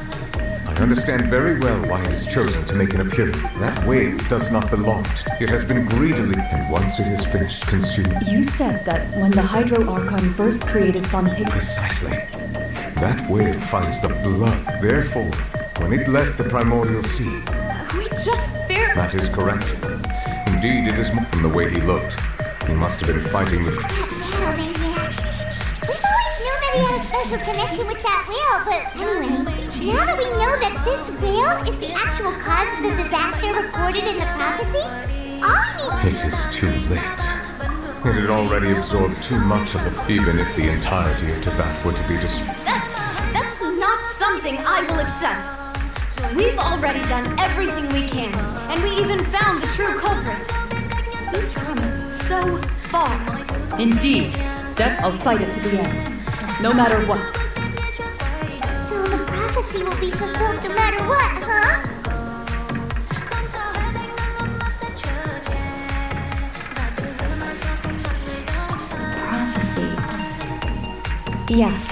I understand very well why it is chosen to make an appearance. That whale does not belong to it. It has been greedily, and once it is finished, consumed. You said that when the Hydro Archon first created Fontaine... Precisely. That whale finds the blood. Therefore, when it left the primordial sea... We just barely... That is correct. Indeed, it is more from the way he looked. He must have been fighting with... Battle maniac. We've always known that he had a special connection with that whale, but anyway, now that we know that this whale is the actual cause of the disaster recorded in the prophecy, all we need... It is too late. It had already absorbed too much of it, even if the entirety of Tibet were to be destroyed. That's not something I will accept. We've already done everything we can, and we even found the true culprit. We've come so far. Indeed. I'll fight it to the end, no matter what. So the prophecy will be fulfilled no matter what, huh? Prophecy. Yes.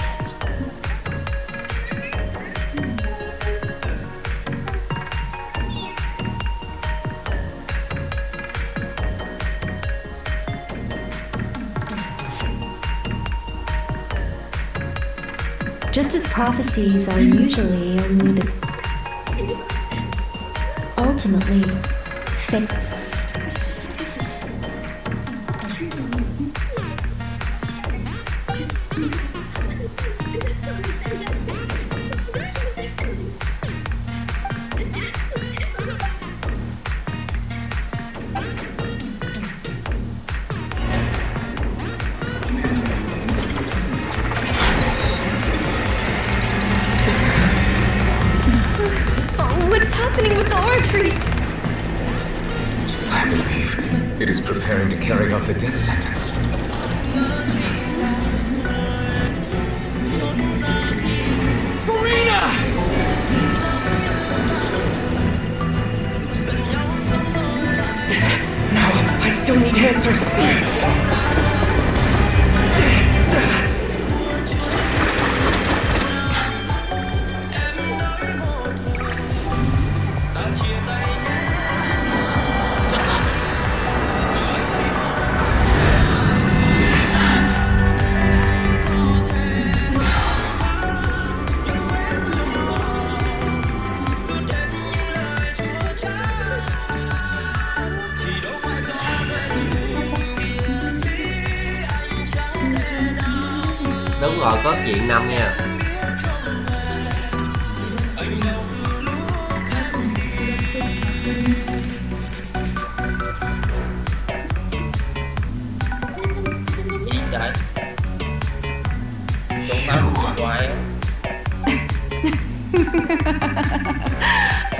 Just as prophecies are usually only the ultimately fake. What's happening with the arteries? I believe it is preparing to carry out the death sentence. Farina! No, I still need answers. Đúng rồi, có chuyện 5 nha. Gì trời? Trốn máu quái.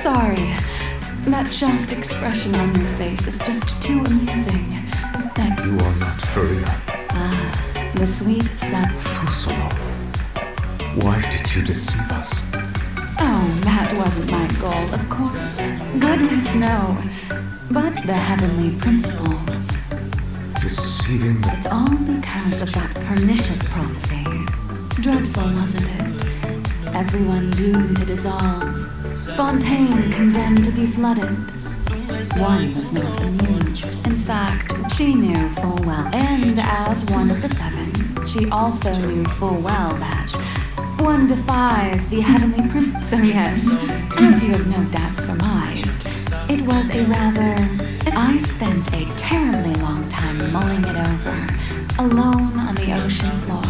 Sorry. That shocked expression on your face is just too amusing. You are not Farina. The sweet sap. Fusolo. Why did you deceive us? Oh, that wasn't my goal, of course. Goodness, no. But the heavenly principles. Deceiving the... It's all because of that pernicious prophecy. Dreadful, wasn't it? Everyone doomed to dissolve. Fontaine condemned to be flooded. One was not amused. In fact, she knew full well, and as one of the seven, she also knew full well that one defies the heavenly prince. So yes, as you have no doubt surmised, it was a rather... I spent a terribly long time mulling it over, alone on the ocean floor.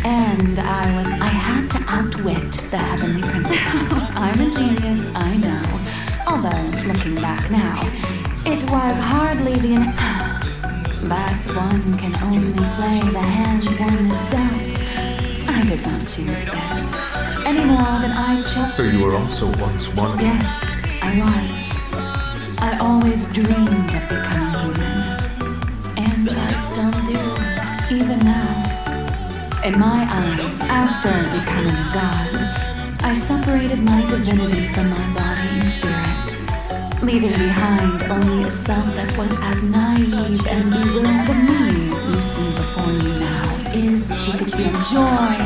And I had to outwit the heavenly prince. I'm a genius, I know. Although, looking back now, it was hardly the... But one can only play the hand one is dealt. I did not choose this, any more than I chose... So you were also once one of... Yes, I was. I always dreamed of becoming human. And I still do, even now. In my eyes, after becoming a god, I separated my divinity from my body and spirit, leaving behind only a self that was as naive and bewildered. The me you see before you now is she could feel joy,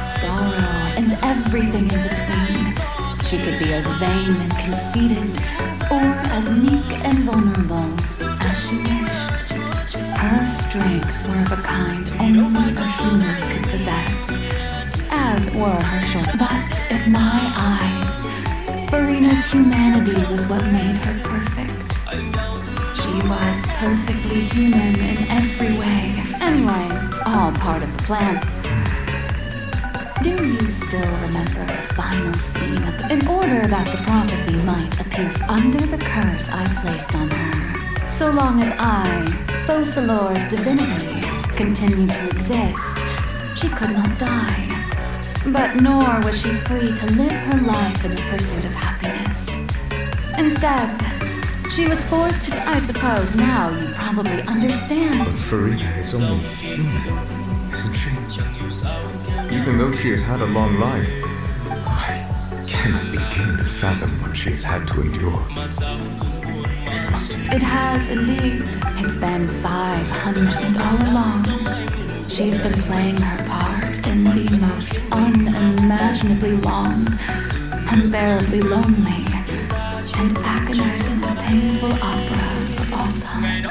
sorrow, and everything in between. She could be as vain and conceited, or as meek and vulnerable as she wished. Her strengths were of a kind only a human could possess, as were her short. But in my eyes, Farina's humanity was what made her perfect. She was perfectly human in every way. Anyway, it's all part of the plan. Do you still remember the final scene of in order that the prophecy might appear under the curse I placed on her? So long as I, Focalor's divinity, continued to exist, she could not die. But nor was she free to live her life in the pursuit of happiness. Instead, she was forced to, I suppose now you probably understand. But Farina is only human, isn't she? Even though she has had a long life, I cannot begin to fathom what she has had to endure. It must have been. It has indeed. It's been 500 and all along. She's been playing her part in the most unimaginably long, unbearably lonely, and agonizingly painful opera of all time.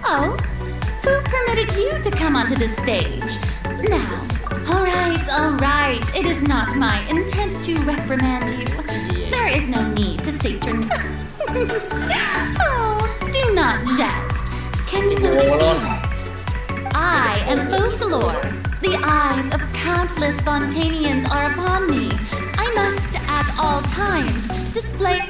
Oh, who permitted you to come onto the stage? Now, all right, it is not my intent to reprimand you. There is no need to state your name. Oh, do not jest. Can you not feel it? I am Focalor. The eyes of countless Fontanians are upon me. I must, at all times, display...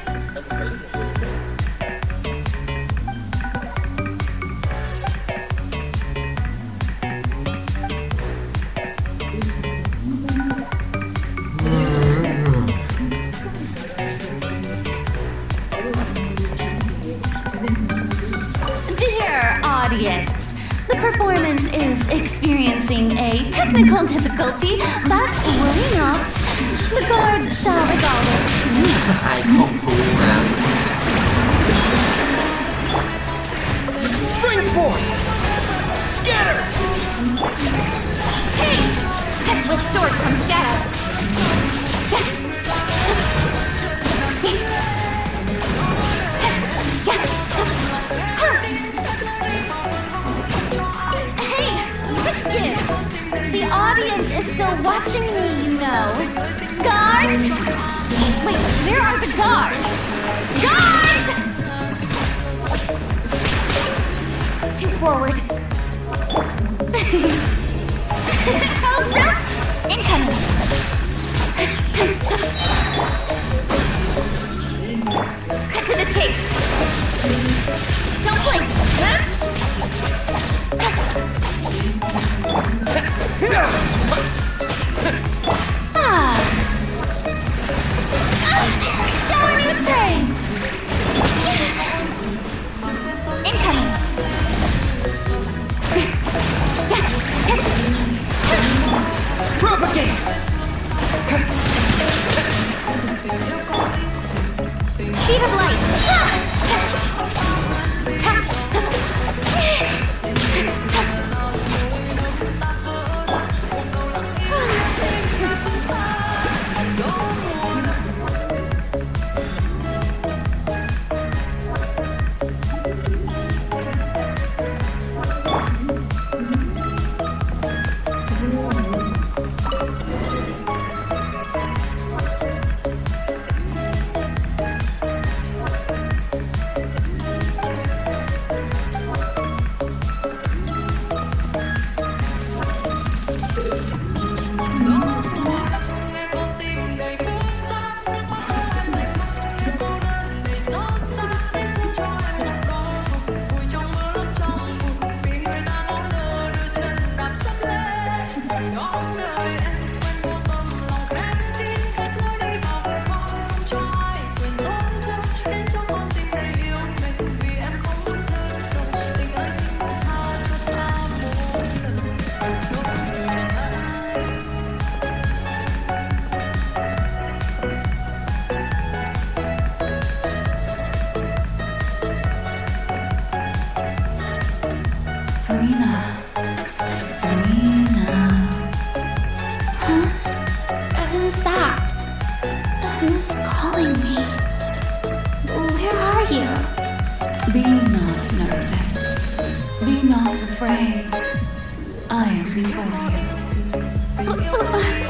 Dear audience, the performance is experiencing a technical difficulty, but worry not. The guards shall resolve it soon. Ai không thu mà. Spring forth! Scatter! Hey! With sword comes shadow. Hey, what gives? The audience is still watching me, you know. Guards! Wait, where are the guards? Guards! Too forward. Oh, no! Incoming! Cut to the chase! Don't blink! Shower me with praise! Incoming! Propagate! Speed of light! Be not afraid. I am before you.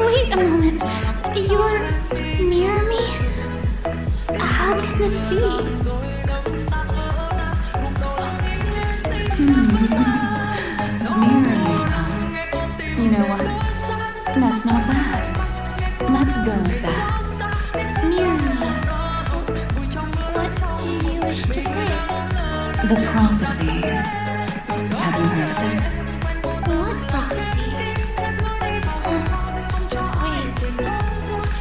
Wait a moment. You're near me? How can this be? Mirror me, huh? You know what? That's not bad. Let's go with that. Near me? What do you wish to say? The prophecy. Have you heard of it? What prophecy? Wait.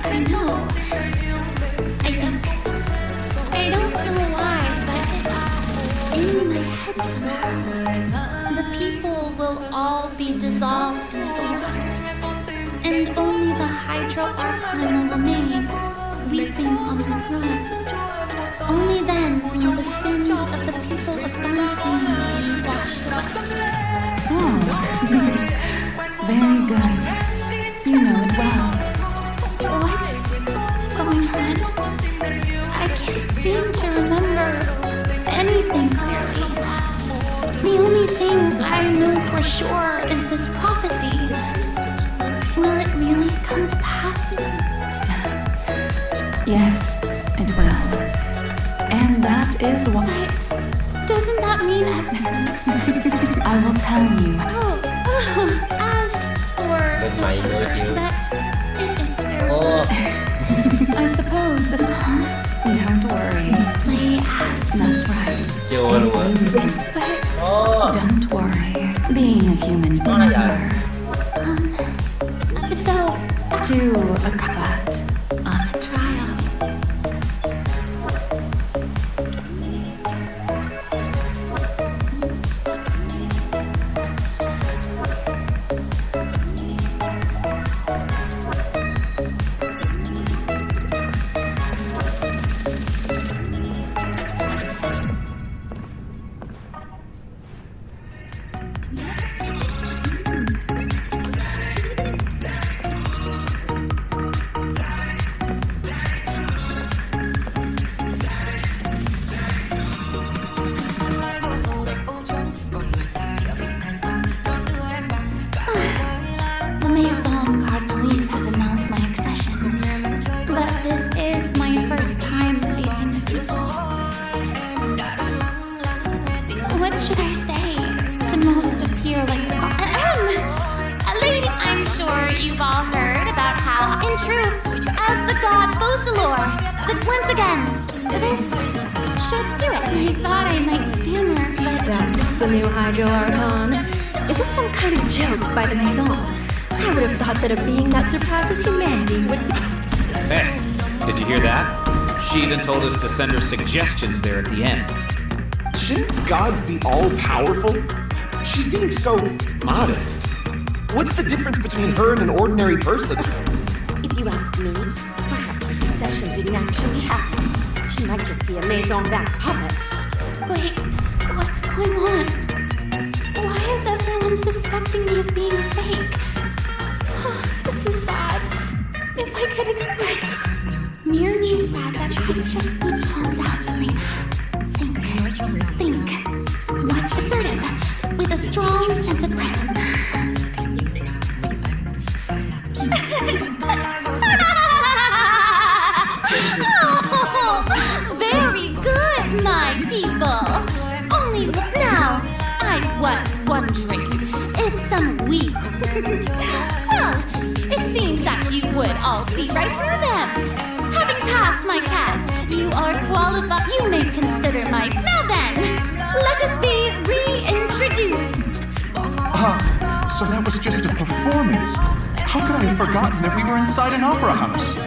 I know. I don't know why, but it's in my head somehow. The people will all be dissolved into the waters, and only the Hydro Archon will remain, weeping on the throne. Only then will the sins of the people of Fontaine be washed away. Oh, very good. You know it well. What's going on? I can't seem to remember anything clearly. The only thing I know for sure is this prophecy. Will it really come to pass? Yes, it will. And that is why. Doesn't that mean I will tell you. As for Bên mày nữa chứ. I suppose this. Don't worry. Play as. That's right. Chưa luôn á. Don't worry. Being a human, remember. So, To a cut. a trial. The Maison Cardinalise has announced my accession, but this is my first time facing the people. What should I say to most appear like a god? Lady, I'm sure you've all heard about how, in truth, as the god Focalor, that once again, this should do it. I thought I might stammer, but That's the new Hydro Archon. Is this some kind of joke by the Maison? I would have thought that a being that surpasses humanity would be... Hey, did you hear that? She even told us to send her suggestions there at the end. Shouldn't gods be all-powerful? She's being so modest. What's the difference between her and an ordinary person? If you ask me, perhaps the succession didn't actually happen. She might just be a Maison back puppet. wait, what's going on? Why is everyone suspecting me of being fake? This is bad. If I could explain. Merely said that I just need calm down for me. Think. Watch assertive, with a strong sense of presence. Very good, my people. Only now, I was wondering if some weak. Well, it seems that you would all see right through them. Having passed my test, you are qualified. You may consider my. Now then, let us be reintroduced. So that was just a performance. How could I have forgotten that we were inside an opera house?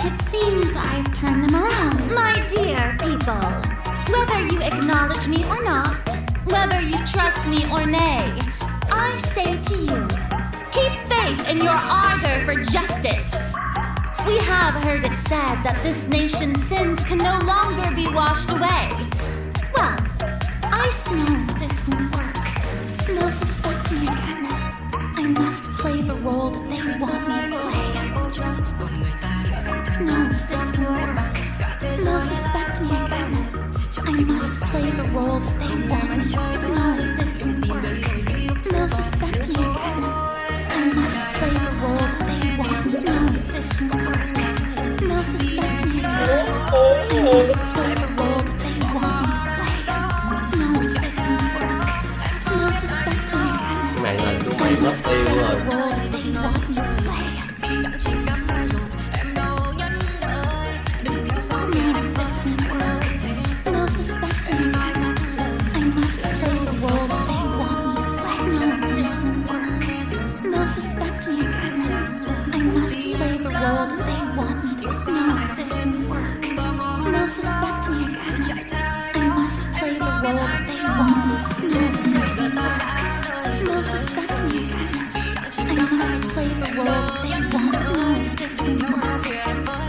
It seems I've turned them around. My dear people, whether you acknowledge me or not, whether you trust me or nay, I say to you, keep faith in your ardor for justice. We have heard it said that this nation's sins can no longer be washed away. Well, I know this won't work. suspect me again. I must play the role that they want me to. No, this won't work. They'll suspect me again. I must play the role that they want me. No, this won't work. They'll suspect me again. I must play the role that they want me to play. No, this won't work. They'll suspect me again. Mày là chú I mày mất must play tiêu the rồi. role that they want me to play. No, this won't work. They'll suspect me again. I must play the role that they want me to play. No, this won't work. They'll suspect me again. I must play the role that they want me to. No, this won't work. They'll suspect me again. I must play the role that they want me to. No, this won't work. They'll suspect me again. I must play the role that they want. No, this won't work.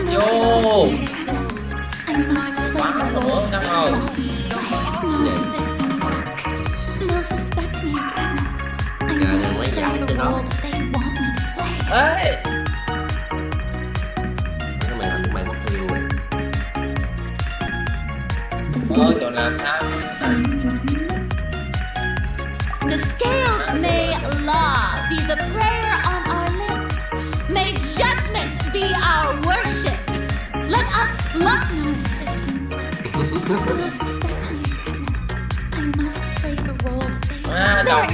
They'll suspect me again. I must play the role that they want me to play. No, this won't work. They'll suspect me again. I must play the role that they want me to play. Ê! Mày là mày mất tiêu rồi. Chỗ làm sao? The scales may law be the prayer on our lips. May judgment be our worship. Let us love. No, this won't work. They'll suspect me again. I must play the role that they want.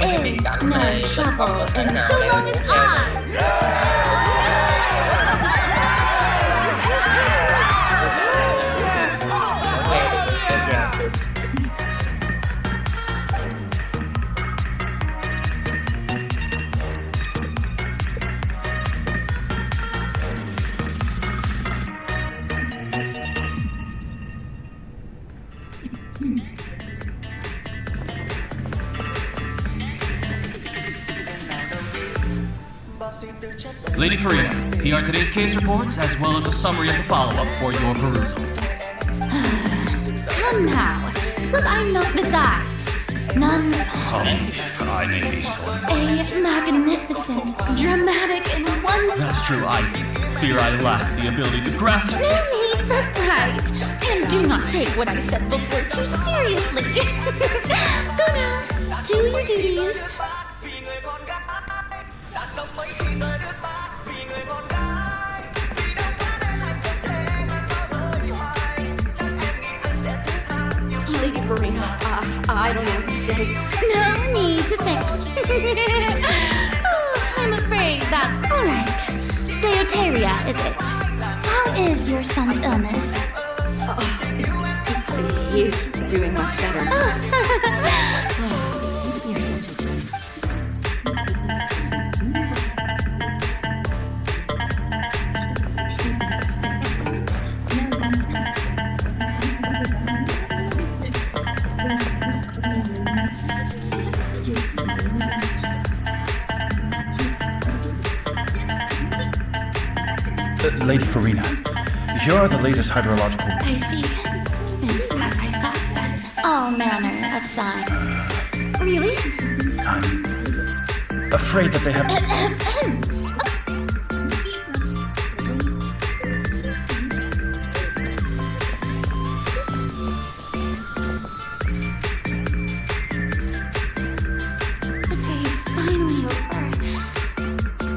There is no trouble in so long as Lady Farina, here are today's case reports, as well as a summary of the follow-up for your perusal. Come now, was I not besides? None. If I may be so. A magnificent, dramatic, and wonderful. That's true, I fear I lack the ability to grasp. No need for fright, and do not take what I said before too seriously. Go now, do your duties. Lady Farina, I don't know what to say. No need to think. Oh, I'm afraid that's all right. Deuteria, is it? How is your son's illness? He's doing much better. You're such a gem. Lady Farina, here are the latest hydrological... I see. It's as I thought then. All manner of signs. Really? I'm afraid that they have... The day is finally over.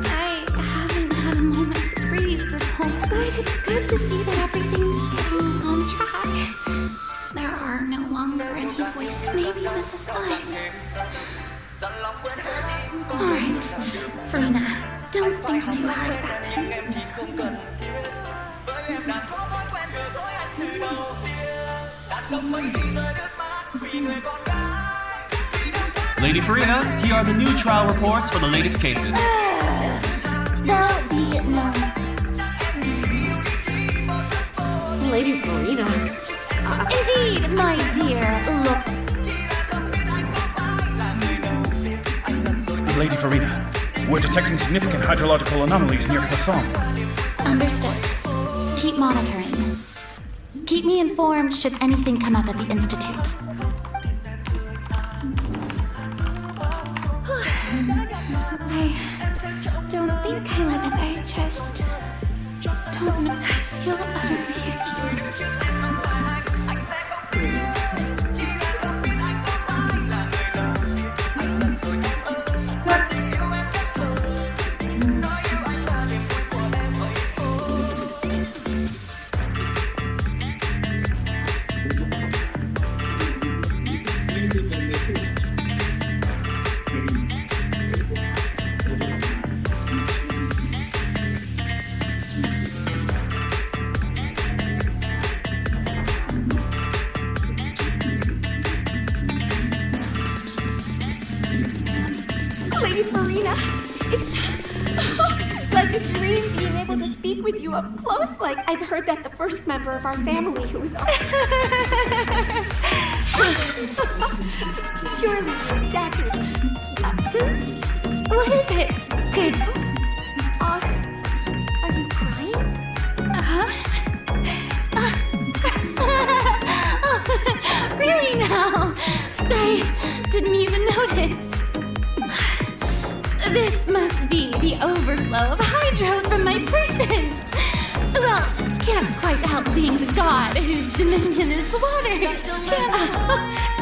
I haven't had a moment to breathe this whole time. But it's good to see that everything's getting on track. There are no longer any voices. Maybe this is fine. Alright, Farina, don't think too hard about it. Lady Farina, here are the new trial reports for the latest cases. There'll be no... Lady Farina. Indeed, my dear. Look. Lady Farina, we're detecting significant hydrological anomalies near Poisson. Understood. Keep monitoring. Keep me informed should anything come up at the Institute. I don't think I let it. I just don't know. I feel utterly It's like a dream being able to speak with you up close. Like I've heard that the first member of our family who was surely exaggerated. What is it? Good. Are you crying? Really now? I didn't even notice. This must be the overflow of hydro from my person. Well, can't quite help being the god whose dominion is the waters.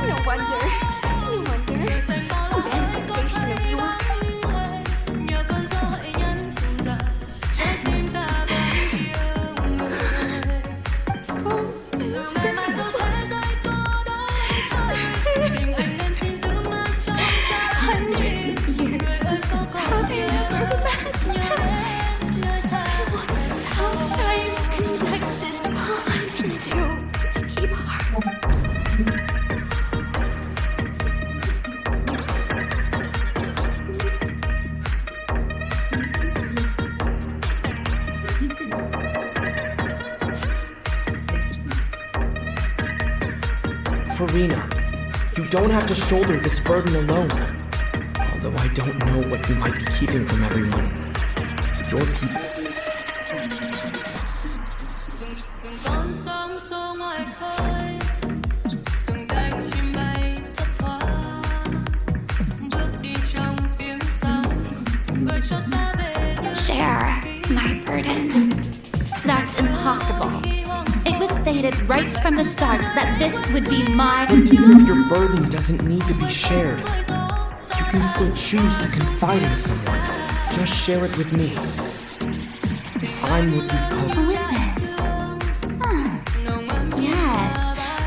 No wonder. A manifestation of your... Hundreds of years must have passed never imagined. I want to tell I'm connected. All I can do is keep hard. Farina, you don't have to shoulder this burden alone. Although I don't know what you might be keeping from everyone. Your people. Share my burden. That's impossible. It was fated right from the start that this would be my... But even if your burden doesn't need to be shared, you can still choose to confide in someone. Just share it with me. I'm what you call... A witness. Yes,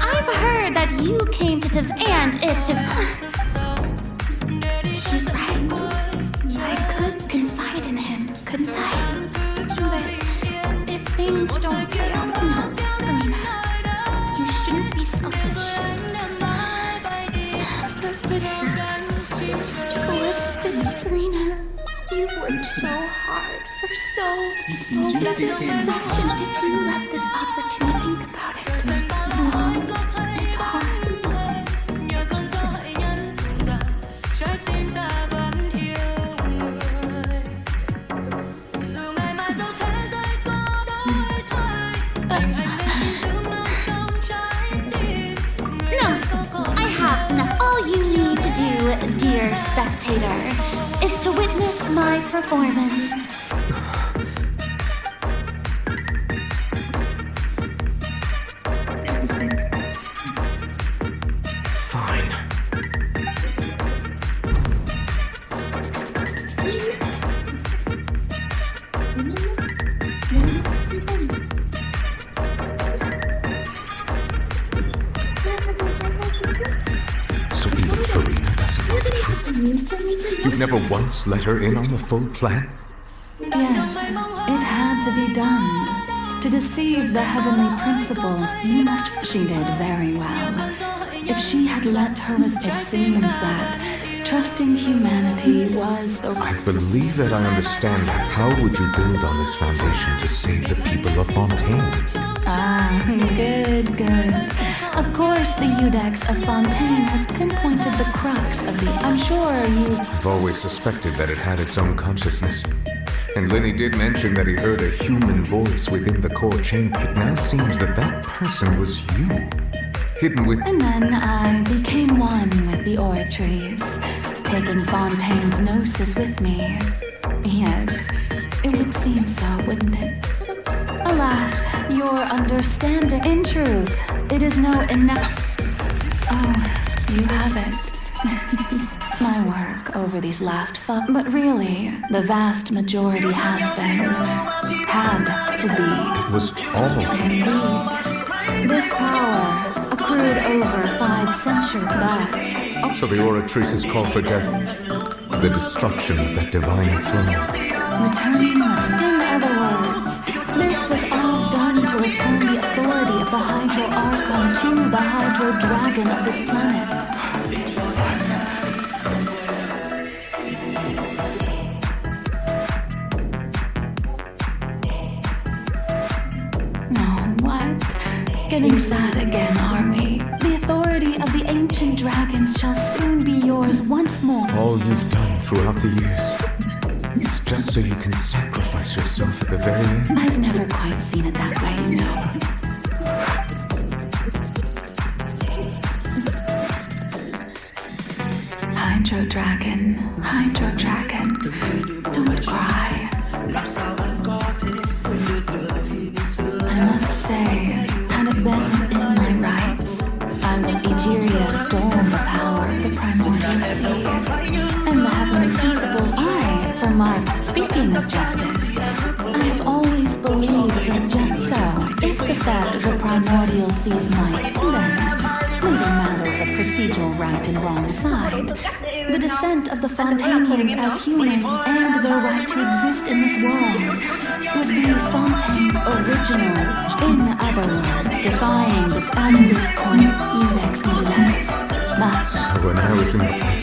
I've heard that you came to and if to... He's right. I could confide in him, couldn't I? But if things don't play out, no, Farina, you shouldn't be selfish. What if it's Farina? You've worked so hard for so long. Such, and if you let this opportunity think about it, long and hard. All you need to do, dear spectator, is to witness my performance. Fine. You've never once let her in on the full plan? Yes, it had to be done. To deceive the heavenly principles, you must... She did very well. If she had let her, it seems that trusting humanity was the... I believe that I understand that. How would you build on this foundation to save the people of Fontaine? Ah, good. Of course, the Eudex of Fontaine has pinpointed the crux of the... I'm sure you... I've always suspected that it had its own consciousness. And Lenny did mention that he heard a human voice within the core chamber. It now seems that that person was you. Hidden with... And then I became one with the oratories, taking Fontaine's gnosis with me. Yes, it would seem so, wouldn't it? Alas, your understanding... In truth, it is no enough... Oh, you have it. My work over these last but really, the vast majority had to be. It was all. Indeed. This power accrued over 5 centuries back. So the oratrices call for death, the destruction of that divine throne. Returning what's... In other words, this was all done to return the authority of the Hydro Archon to the Hydro Dragon of this planet. getting sad again, are we? The authority of the ancient dragons shall soon be yours once more. All you've done throughout the years is just so you can sacrifice yourself at the very end. I've never quite seen it that way, you know. Hydro Dragon, don't cry. I must say, had it been within my rights, I would Egeria stolen the power of the primordial sea and the heavenly principles. Speaking of justice, I have always believed that just so, if the theft of the primordial seas might, then, leaving matters of procedural right and wrong aside, the descent of the Fontanians as humans and their right to exist in this world would be Fontaine's original, in other words, defying at this point Iudex Millet. But so when I was at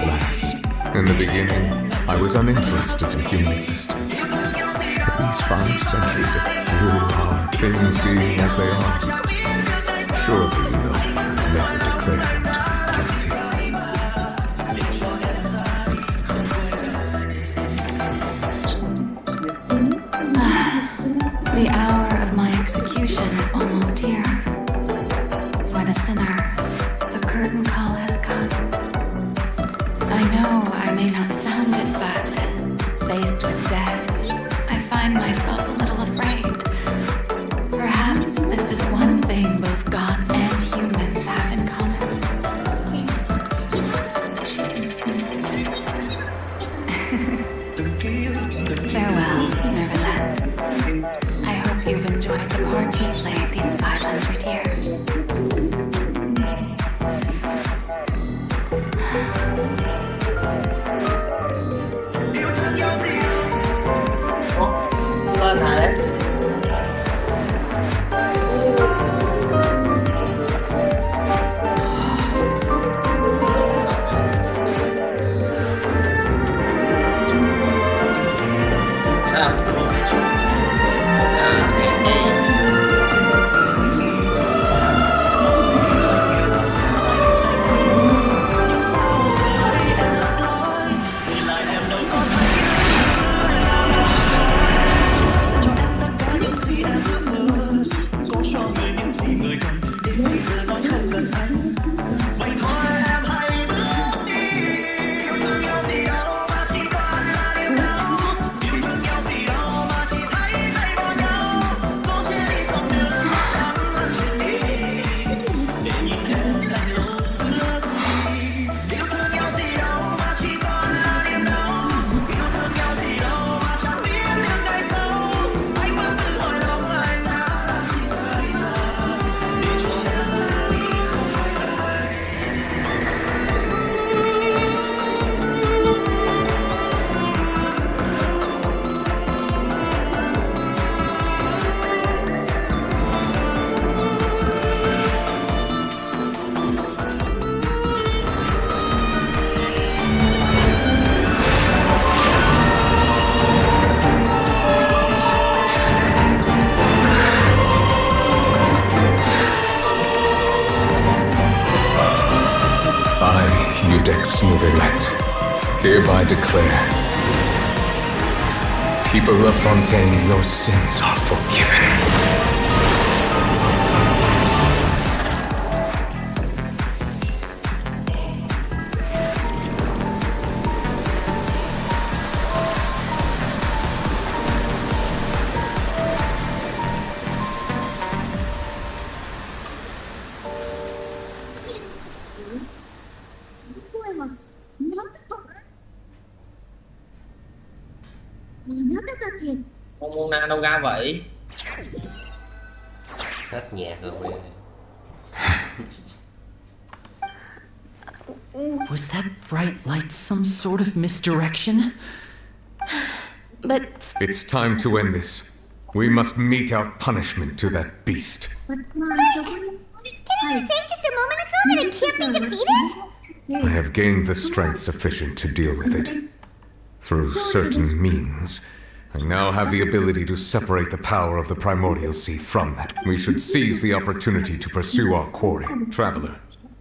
last, in the beginning, I was uninterested in human existence. But these 5 centuries of hard things being as they are, surely you know I could never declare them to be guilty. the hour of my execution is almost here. For the sinner, the curtain call has come. I know I may not sound it, but faced with death, I find myself a little afraid. Perhaps this is one thing both gods and humans have in common. Farewell, Nervalet. I hope you've enjoyed the part you played these 500 years. Lên hả đấy? Hereby declare, people of Fontaine, your sins are forgiven. Con Mona đâu ra vậy? Hết nhạc rồi mẹ. Was that bright light some sort of misdirection? But... It's time to end this. We must mete out punishment to that beast. Didn't you say just a moment ago that it can't be defeated? I have gained the strength sufficient to deal with it. Through certain means, I now have the ability to separate the power of the primordial sea from that. We should seize the opportunity to pursue our quarry. Traveler,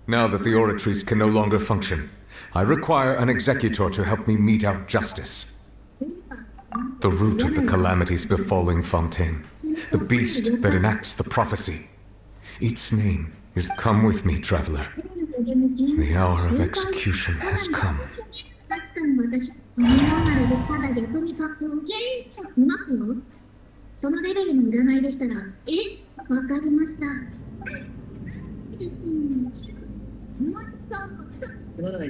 now that the oratories can no longer function, I require an executor to help me mete out justice. The root of the calamities befalling Fontaine, the beast that enacts the prophecy. Its name is Come With Me, Traveler. The hour of execution has come. 確かに私、そのようなレベルただ逆に格好ゲーしいますよ。そのレベルの占いでしたら、わかりました。さあ、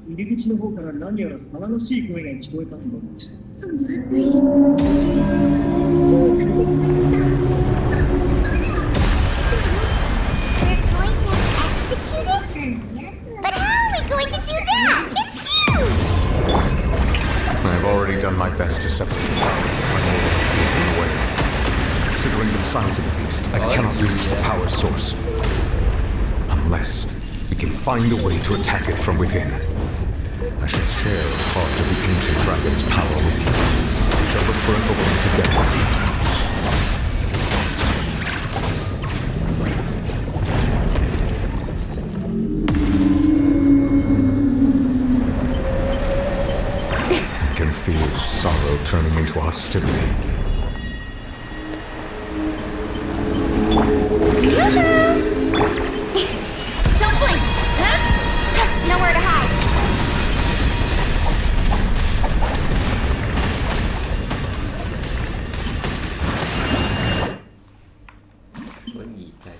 入り口の方から何やら騒がしい声が聞こえたんだ。まずい。超立ってしまいました。それでは。We're going to execute it? But how are we going to do that? It's huge! I have already done my best to separate the power of the primordial sea from the way. Considering the size of the beast, I cannot reach the power source. Unless we can find a way to attack it from within. I shall share a part of the ancient dragon's power with you. We shall look for an opening together. I can feel its sorrow turning into hostility. Don't blink! Nowhere to hide. Có gì đây?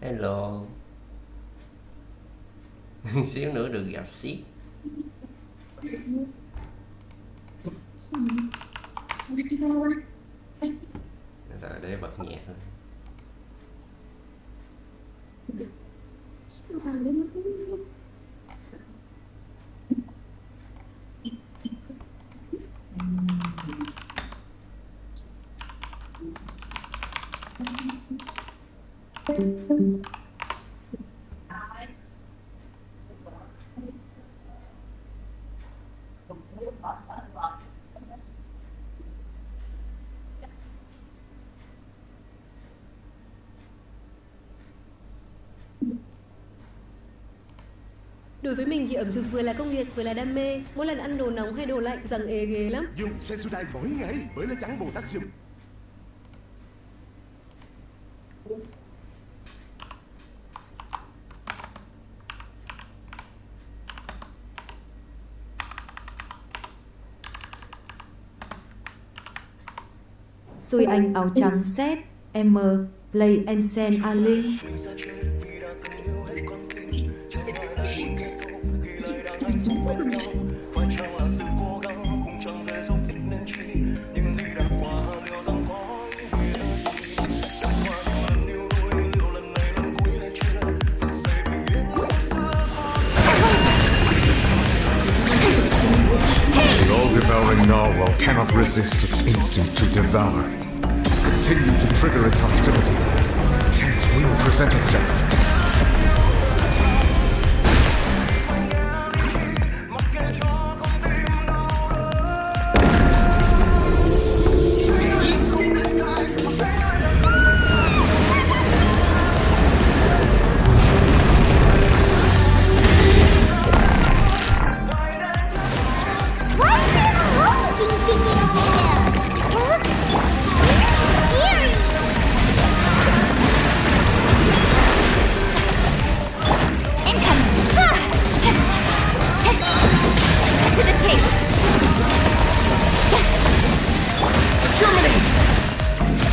Hello. Xíu nữa được gặp Siết. Rồi để bật nhạc thôi. Đối với mình thì ẩm thực vừa là công việc vừa là đam mê. Mỗi lần ăn đồ nóng hay đồ lạnh rằng ế ghê lắm. Dùng Sensodyne mỗi ngày bởi lá chắn potassium. Xui anh áo trắng set M Play Ensen Alin. The all-devouring narwhal cannot resist its instinct to devour. Continue to trigger its hostility. Chance will present itself.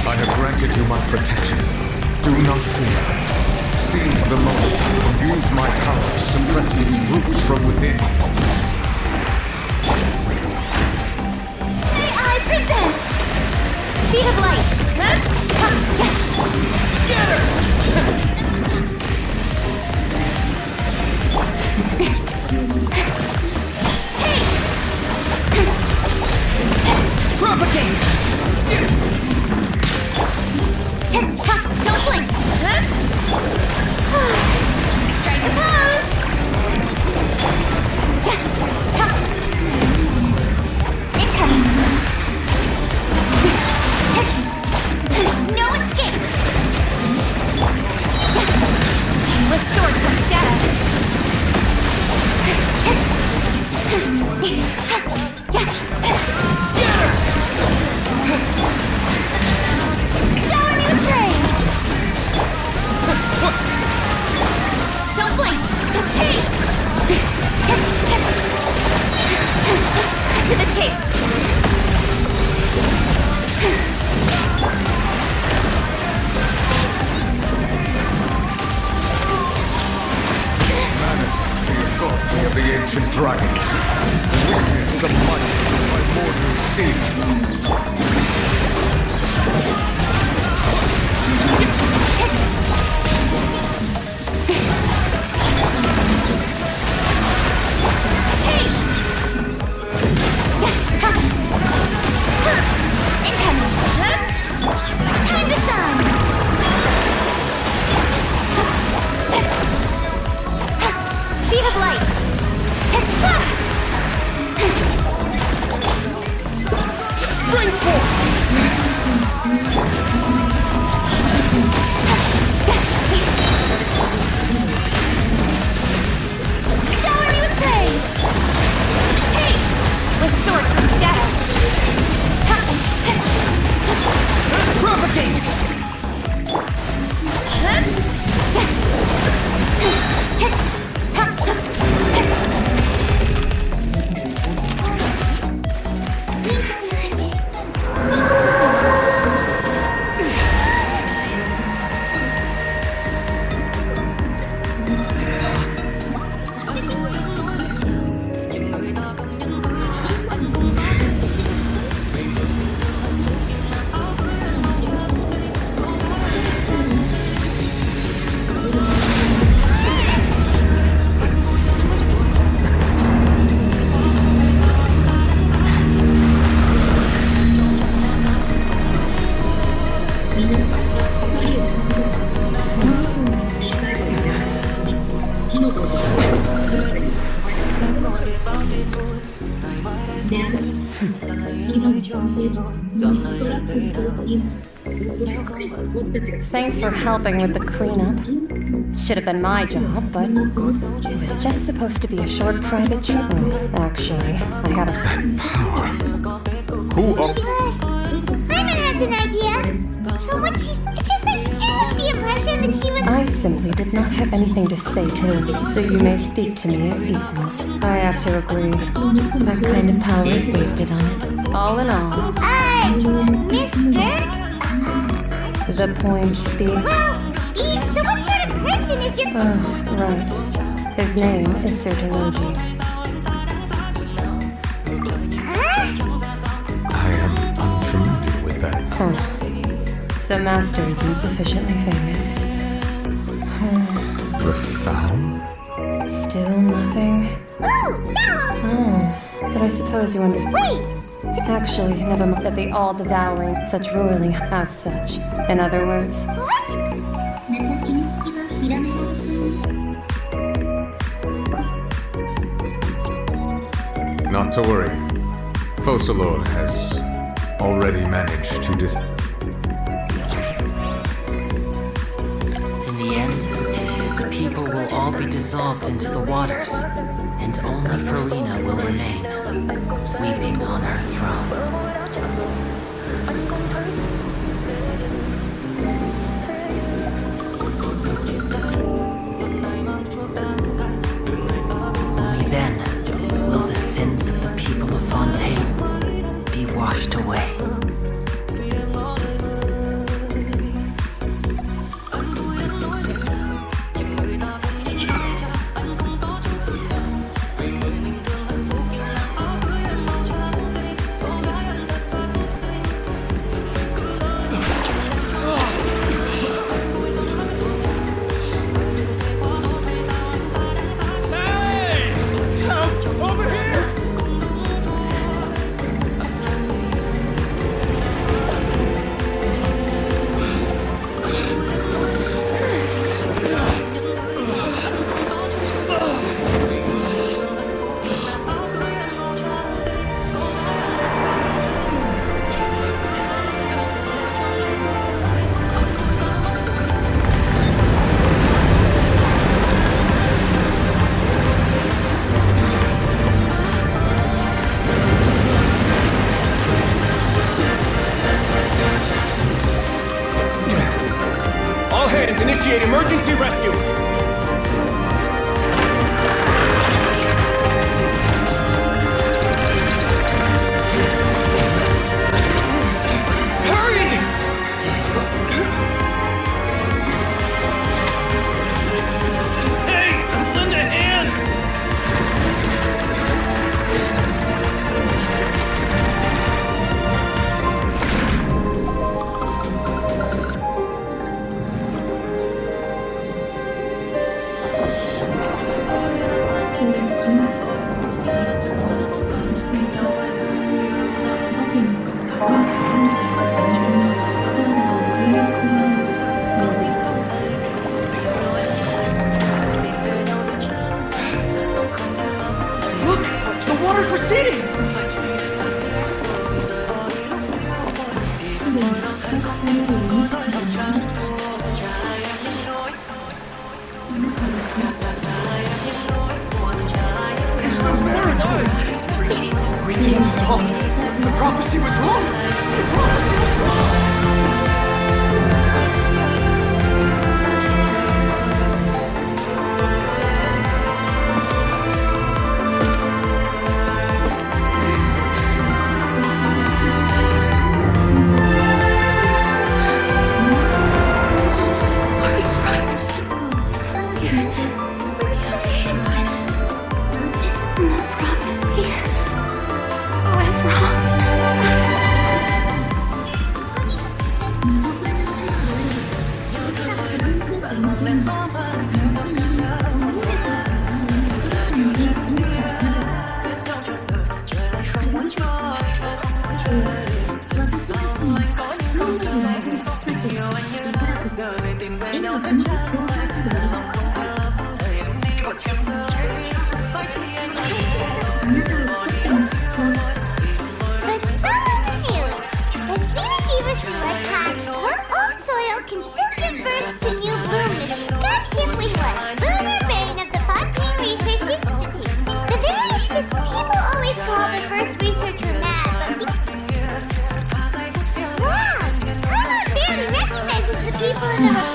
I have granted you my protection. Do not fear. Seize the moment and use my power to suppress its roots from within. I present Speed of Light. Propagate! Don't blink. Strike a pose. ancient dragons. Witness the might of the primordial sea. Time to shine! Speed of light! Spring forth! Shower me with praise! Hey! With sword from shadow! Propagate! Thanks for helping with the cleanup. Should have been my job, but it was just supposed to be a short private trip. Actually, I had a... Who are... Hyman has an idea. From what she said, it was the impression that she was... I simply did not have anything to say to him, so you may speak to me as equals. I have to agree. That kind of power is wasted on it. All in all. Mister? The point being... So what sort of person is your... Oh, right. His name is Sir Delogi. I am unfamiliar with that. Huh. So Master is insufficiently famous. Profound? Still nothing? Oh, no! Oh, but I suppose you understand. Wait! Actually, never mind that the all-devouring such ruling as such. In other words... What? Not to worry. Focalor has already managed to In the end, the people will all be dissolved into the waters, and only Farina will remain, weeping on her throne. Only then will the sins of the people of Fontaine be washed away. Initiate emergency rescue! Hurry! Hey, lend a hand! city! It's a miracle! Retain dissolved. The prophecy was wrong! The prophecy was wrong!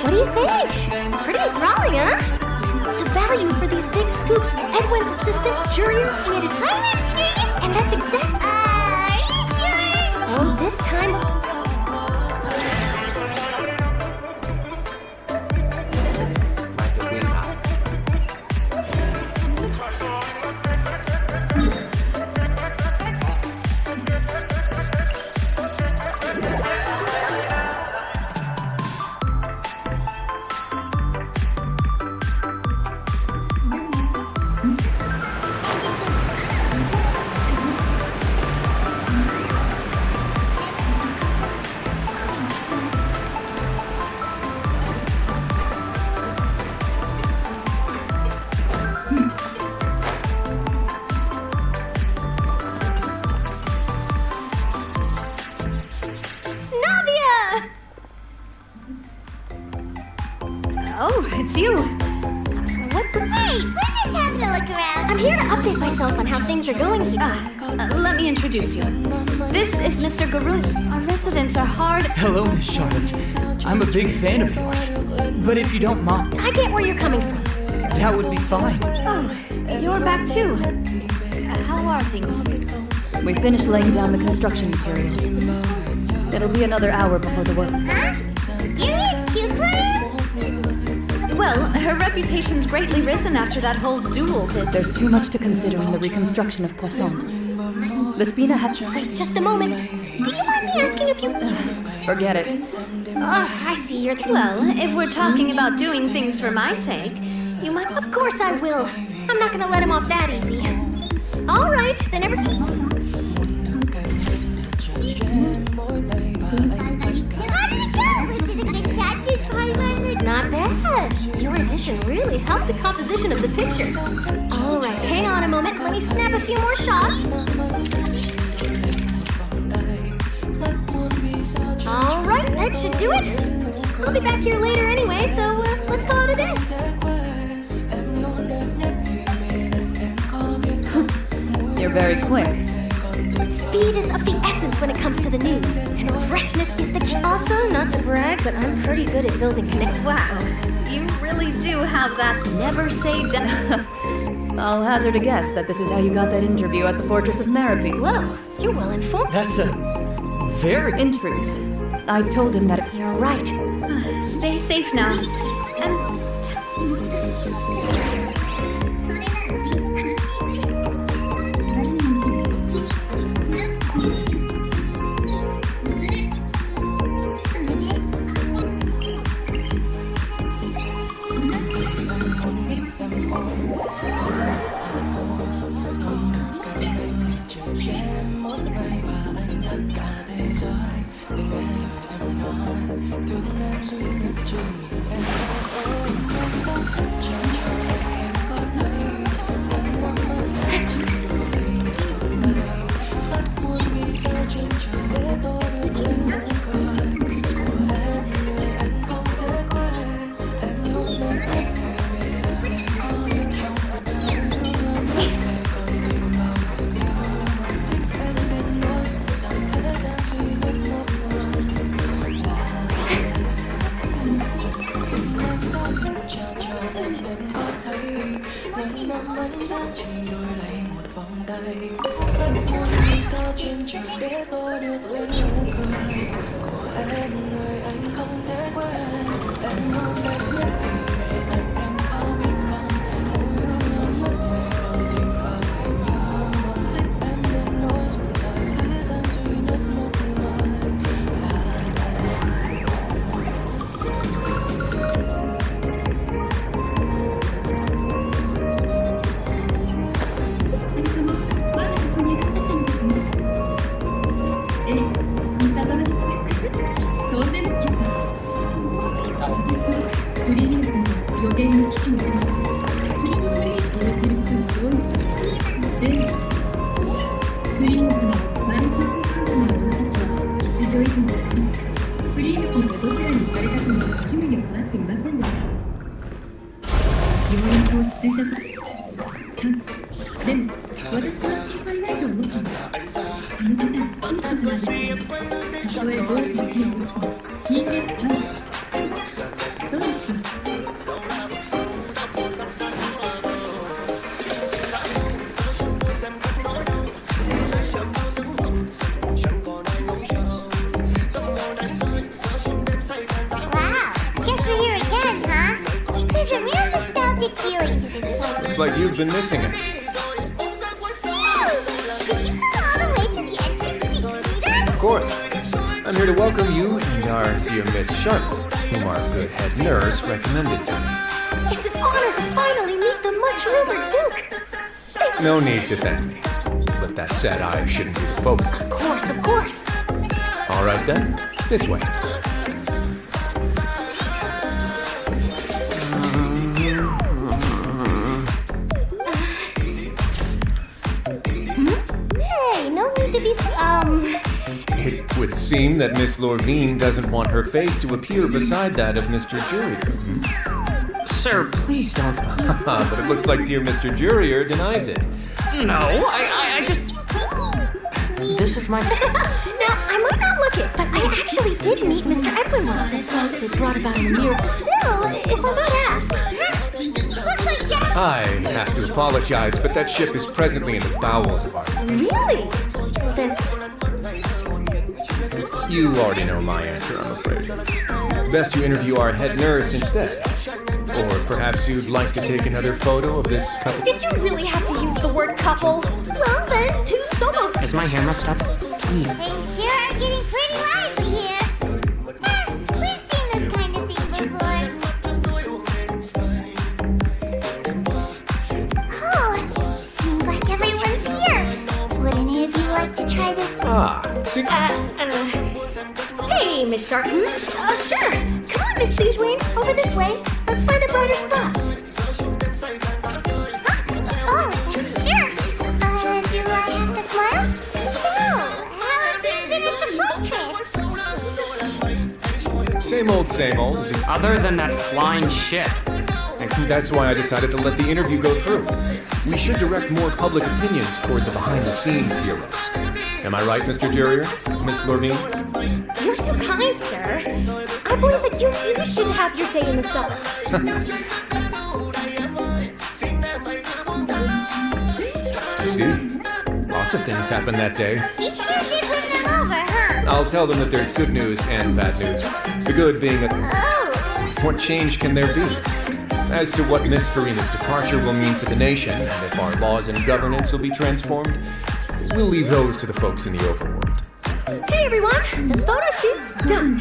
What do you think? Pretty enthralling, huh? The value for these big scoops, Edwin's assistant, Jurier, created finance curious, and that's exactly... are you sure? Oh, this time... Oh, it's you. What the... Hey, we're just having a look around. I'm here to update myself on how things are going here. Let me introduce you. This is Mr. Garuns. Our residents are hard... Hello, Miss Charlotte. I'm a big fan of yours. But if you don't mind... I get where you're coming from. That would be fine. Oh, you're back too. How are things? We finished laying down the construction materials. It'll be another hour before the work. Huh? You're here too, Clara? Well, her reputation's greatly risen after that whole duel. There's too much to consider in the reconstruction of Poisson. The Spina had... Wait, just a moment. Do you mind me asking if you... Forget it. Oh, I see you're... Well, if we're talking about doing things for my sake, you might... Of course I will. I'm not gonna let him off that easy. All right, then everything... Not bad. Your addition really helped the composition of the picture. All right, hang on a moment. Let me snap a few more shots. All right, that should do it. I'll be back here later anyway, so let's call it a day. You're very quick. Speed is of the essence when it comes to the news, and freshness is the key. Also, not to brag, but I'm pretty good at building connect. Wow, you really do have that never say die. I'll hazard a guess that this is how you got that interview at the Fortress of Meripy. Whoa, you're well informed. That's a very... In truth, I told him that... You're right. Stay safe now. And... anh mong mắn giá chỉ đổi lại một vòng tay. Anh muốn đi sao trên trời để tôi được lên nụ cười của em, người anh không thể quên. Em luôn đẹp nhất vì về anh em có biết không, mùi hương thơm nhất người còn tìm vào em như một thích em đến nỗi dùng cả thế gian duy nhất một người là em. Looks like you've been missing us. Of course. I'm here to welcome you and our dear Miss Charlotte, whom our good head nurse recommended to me. It's an honor to finally meet the much-rumored Duke. No need to thank me. But that said, I shouldn't be the focus. Of course, of course. All right then, this way. Hey, no need to be It would seem that Miss Lorvine doesn't want her face to appear beside that of Mr. Jurier. Sir, please don't. But it looks like dear Mr. Jurier denies it. No, I just... This is my... Now, I might not look it, but I actually did meet Mr. Edwin once. They brought about him here. Still, if I might ask... Looks like Jack... I have to apologize, but that ship is presently in the bowels of our... Really? Then... You already know my answer, I'm afraid. Best you interview our head nurse instead. Or perhaps you'd like to take another photo of this couple? Did you really have to use the word couple? Well then, two solos. Is my hair messed up? Things sure are getting pretty lively here. We've seen this kind of thing before. Oh, seems like everyone's here. Would any of you like to try this? See? Hey, Miss Sharpton. Sure. Come on, Miss Siegewayne. Over this way. Let's find a brighter spot. Oh, sure. Do I have to smile? So, how have things been at the folk fest? Same old, Other than that flying ship. That's why I decided to let the interview go through. We should direct more public opinions toward the behind-the-scenes heroes. Am I right, Mr. Jurier? Miss Lorvine? You're too kind, sir. I believe that you too should have your day in the sun. I see. Lots of things happened that day. He sure did win them over, huh? I'll tell them that there's good news and bad news. The good being what change can there be? As to what Miss Farina's departure will mean for the nation, and if our laws and governance will be transformed, we'll leave those to the folks in the overworld. Hey everyone, the photo shoot's done.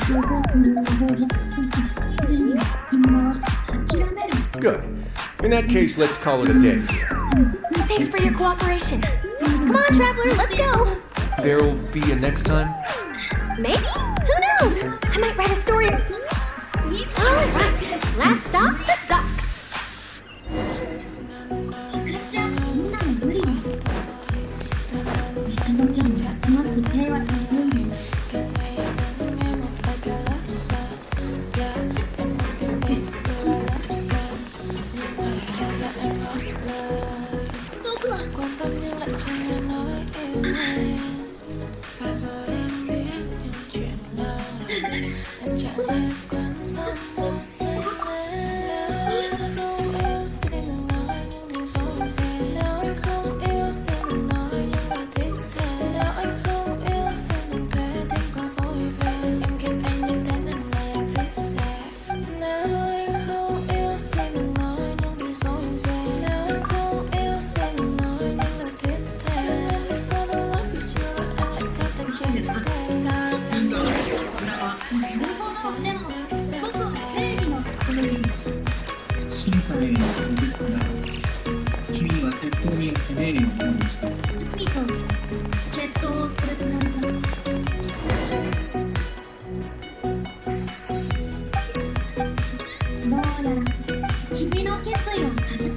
Good. In that case, let's call it a day. Thanks for your cooperation. Come on, traveler, let's go. There'll be a next time? Maybe? Who knows? I might write a story. All right, last stop, the docks. したね君には鉄塔によって霊を感じます決闘をするつもりかどうやら君の決意を飾る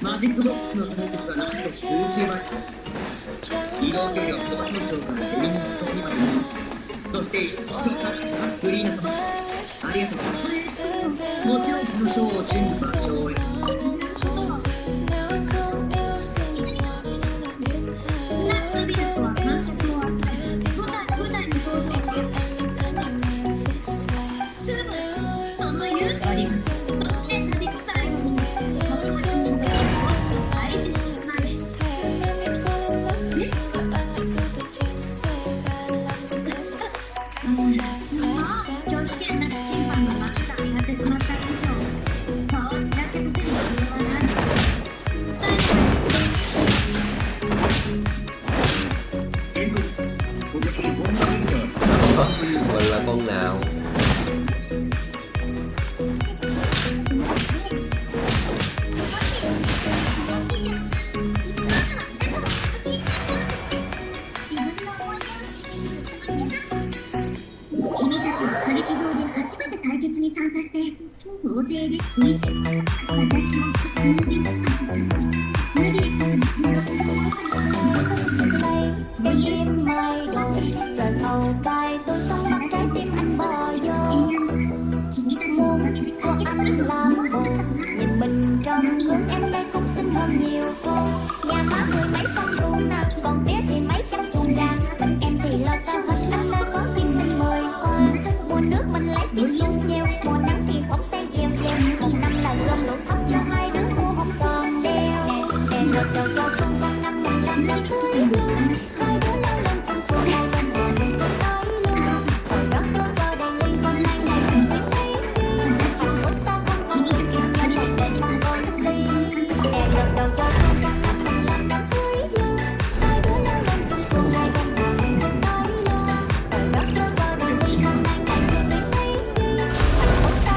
マジックボックスの攻撃がなんと90倍移動距離は飛ばしの長からグリーンのところにまでそしてグリーン様ありがとうもちろんこの賞を準備場所へMình là con nào? Nhìn mình trong gương em đây cũng xinh hơn nhiều cô. Nhà má 10 mấy con ruộng nè, còn tía thì mấy trăm chuồng gà. Bên em thì lo sao hết, anh ơi có chuyện xin mời qua. Mùa nước mình lấy chuyện xuân gieo, mùa nắng thì phóng xe dèo dèo. Một năm là gom lụa thóc cho hai đứa mua hộp son đeo. Đè ngược đầu cho xuân sang năm mình làm đám cưới luôn. Hai đứa leo lên con xuồng hai bên bờ mình cho tới luôn. Hồi đó đưa cho đầy ly hôm nay ngày mình suy nghĩ kia. Hạnh phúc ta không còn người yêu nhau để mình vội đi. Đè ngược đầu cho xuân sang năm mình làm đám cưới luôn. Hai đứa leo lên con xuồng hai bên bờ mình cho tới luôn. Hồi đó đưa cho đầy ly hôm nay ngày mình suy nghĩ kia. Hạnh phúc ta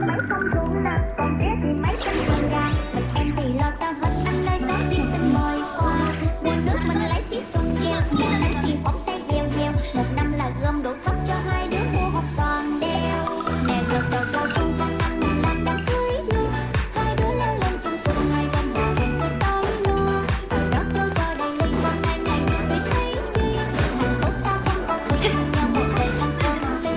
mấy con ruộng nè, còn trẻ thì mấy trăm con gà. Mình em thì lo cho hết năm nơi có chuyện tình mời qua. Nguồn nước mình lấy chiếc xuồng gieo, một năm thì phóng xe gieo gieo, một năm là gom đủ thóc cho hai đứa mua hộp xoàn đeo. Nè gật đầu cho xuân sang năm mình làm đám cưới luôn. Hai đứa leo lên chung xuồng ngày đêm đã hẹn tới tối luôn. Và rót vô cho đầy ly con ngày ngày như suy thấy duyên. Hạnh phúc ta không còn quên nhau một đời không phân ly.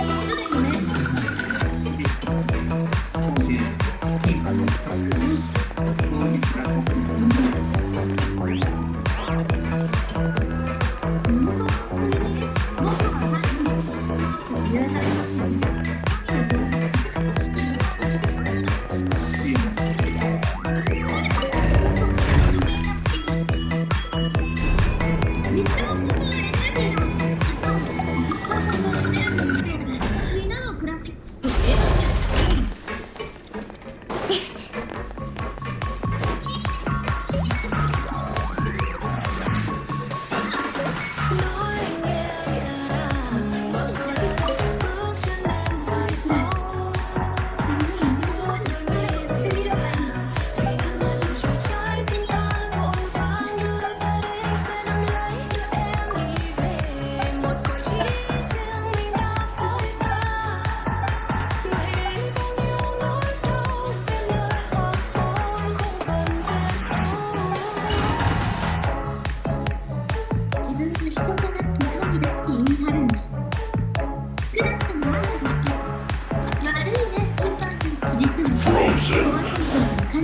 Frozen.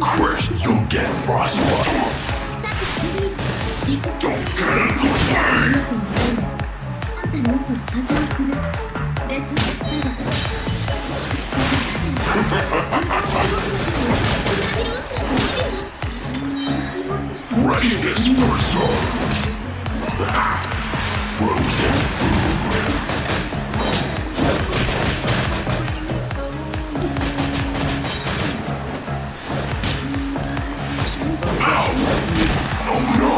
Crest, you'll get frostbite. Don't get in the Freshness preserved. Frozen food. Oh no!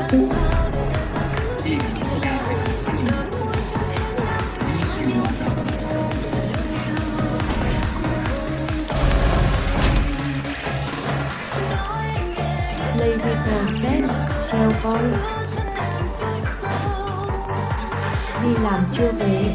Too warm. Lazy Princess treo con. Đi làm chưa về.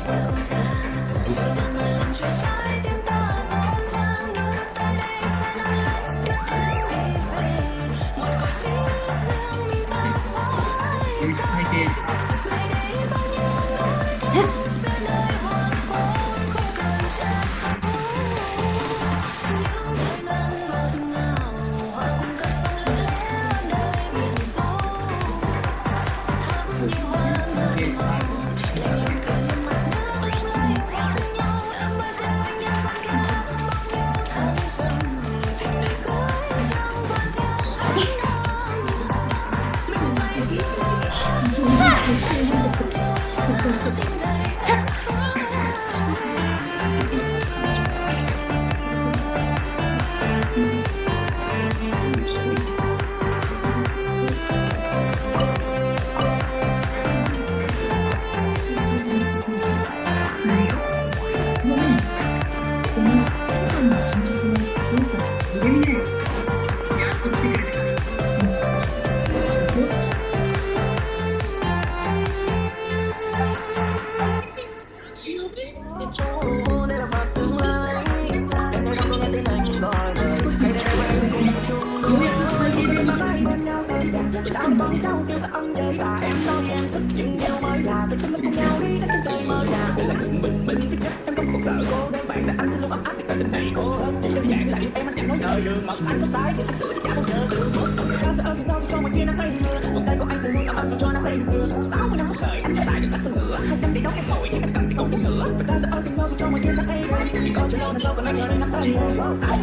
cùng nhau đi đến tương lai mơ ra sẽ là những bình trước nhất em không còn sợ cô đơn bạn là anh sẽ luôn ấm áp để gia đình này cô hơn chỉ đơn giản là yêu em anh chẳng nói lời đường mà anh có sai thì anh sửa chứ chả bao giờ từ bước ta sẽ ở gần nhau dù cho ngoài kia nó hay mưa vòng tay của anh sẽ luôn ấm áp dù cho nó hay mưa 60 năm cuộc đời anh sẽ xài được anh nữa 200 tỷ đóng em nổi nhưng em cần thì còn thêm nữa và ta sẽ ở gần nhau dù cho ngoài kia sẽ hay vì có cho lâu nên cho còn anh ở đây năm tay 60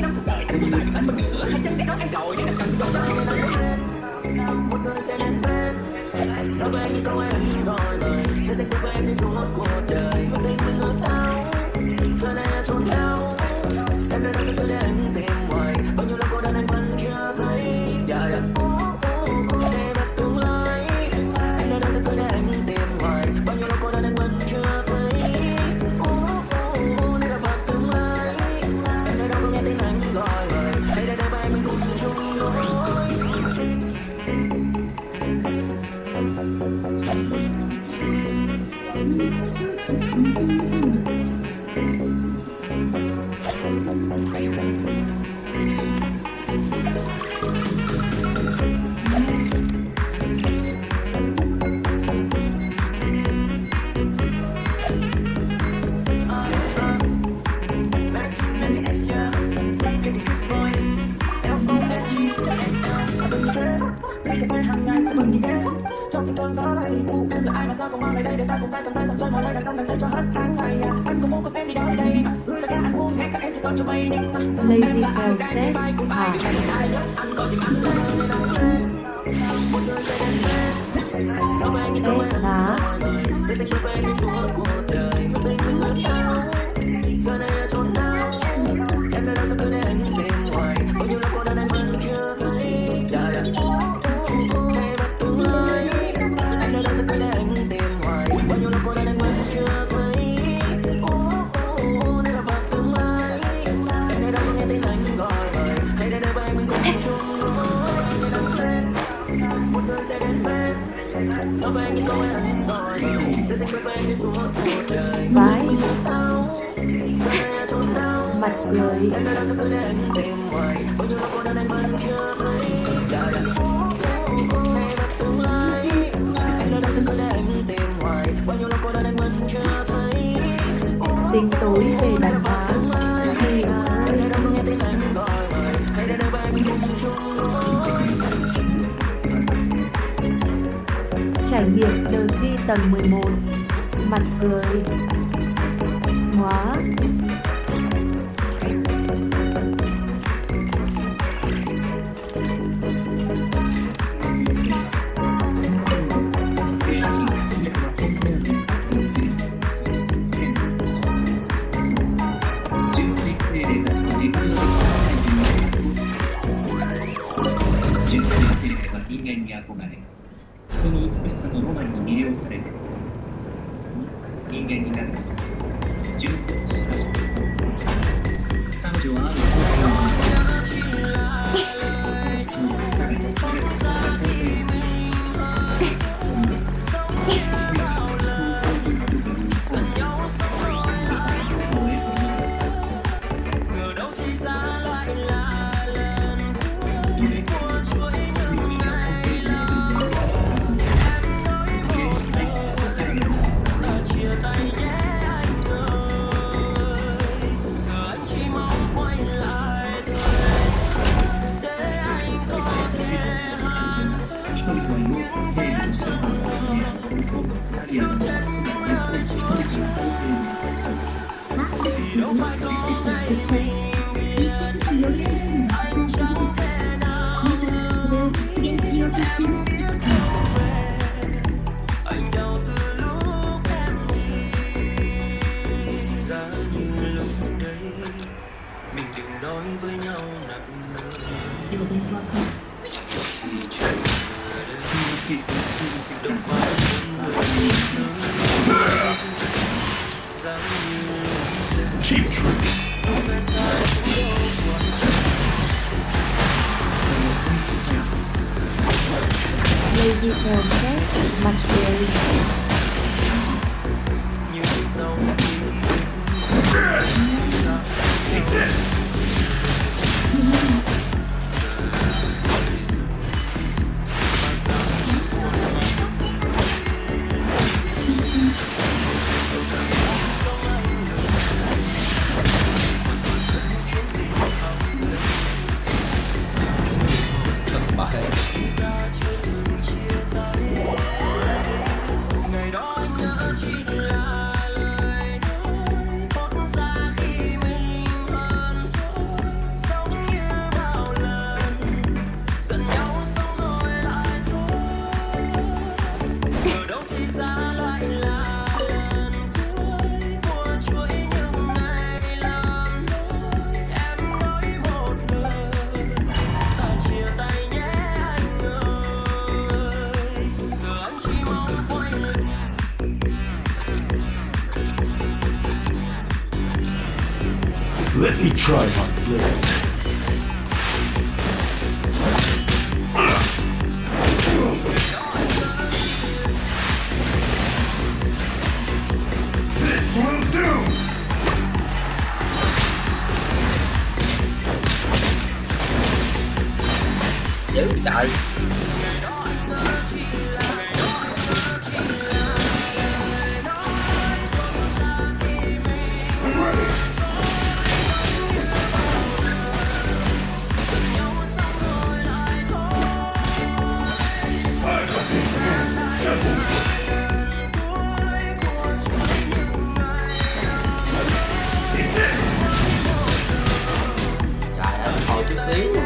năm cuộc đời anh sẽ xài được anh nữa 200 tỷ đóng em nổi nhưng em cần thì còn thêm nữa một người sẽ đến bên đối với anh những câu em gọi lời sẽ dành với em đến suốt cuộc đời và tình mình ngỡ tao giờ này là chốn đau em đã sẽ để anh tìm hoài bao nhiêu lần cô đơn anh vẫn chưa thấy yeah, yeah. Để đặt tương lai anh đã sẽ để anh tìm hoài bao nhiêu lần cô đơn anh vẫn chưa thấy để đặt tương lai em đã đâu có nghe tiếng anh gọi lời hãy để đôi bay mình cùng chung lối. Trong cơn gió lạnh em là ai mà sao còn mang lại đây để ta cùng tay cầm tay dòng chơi mọi lời đàn công đàn tay cho hết tháng ngày anh cũng muốn cùng em đi đó đây người là ca anh muốn hẹn các em chỉ sao cho bay nhưng Lazy Bell set hả? Vãi mặt cười tính tối về đánh đá thì trải nghiệm The Sea tầng 11 mặt cười hóa Cheap tricks. Lazy Bell set mặt cười Let me try my blade. This will do! Dữ trời. Trời ơi, hồi chút xíu luôn.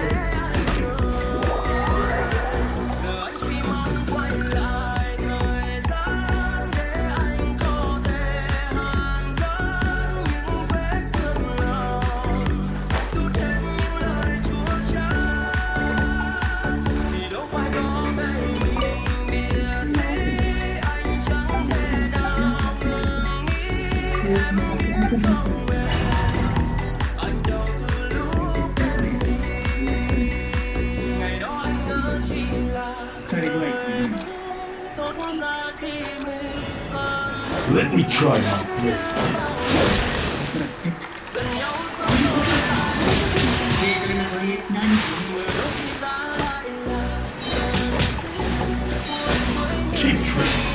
Let me try my blade. Cheap tricks.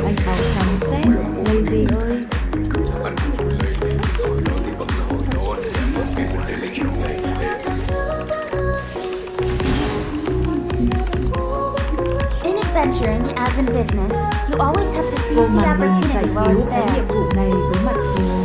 Anh vào chán xét, lazy ơi. In adventuring, as in business, you always have to seize the opportunity while it's cái nhiệm there. vụ này với mặt thường.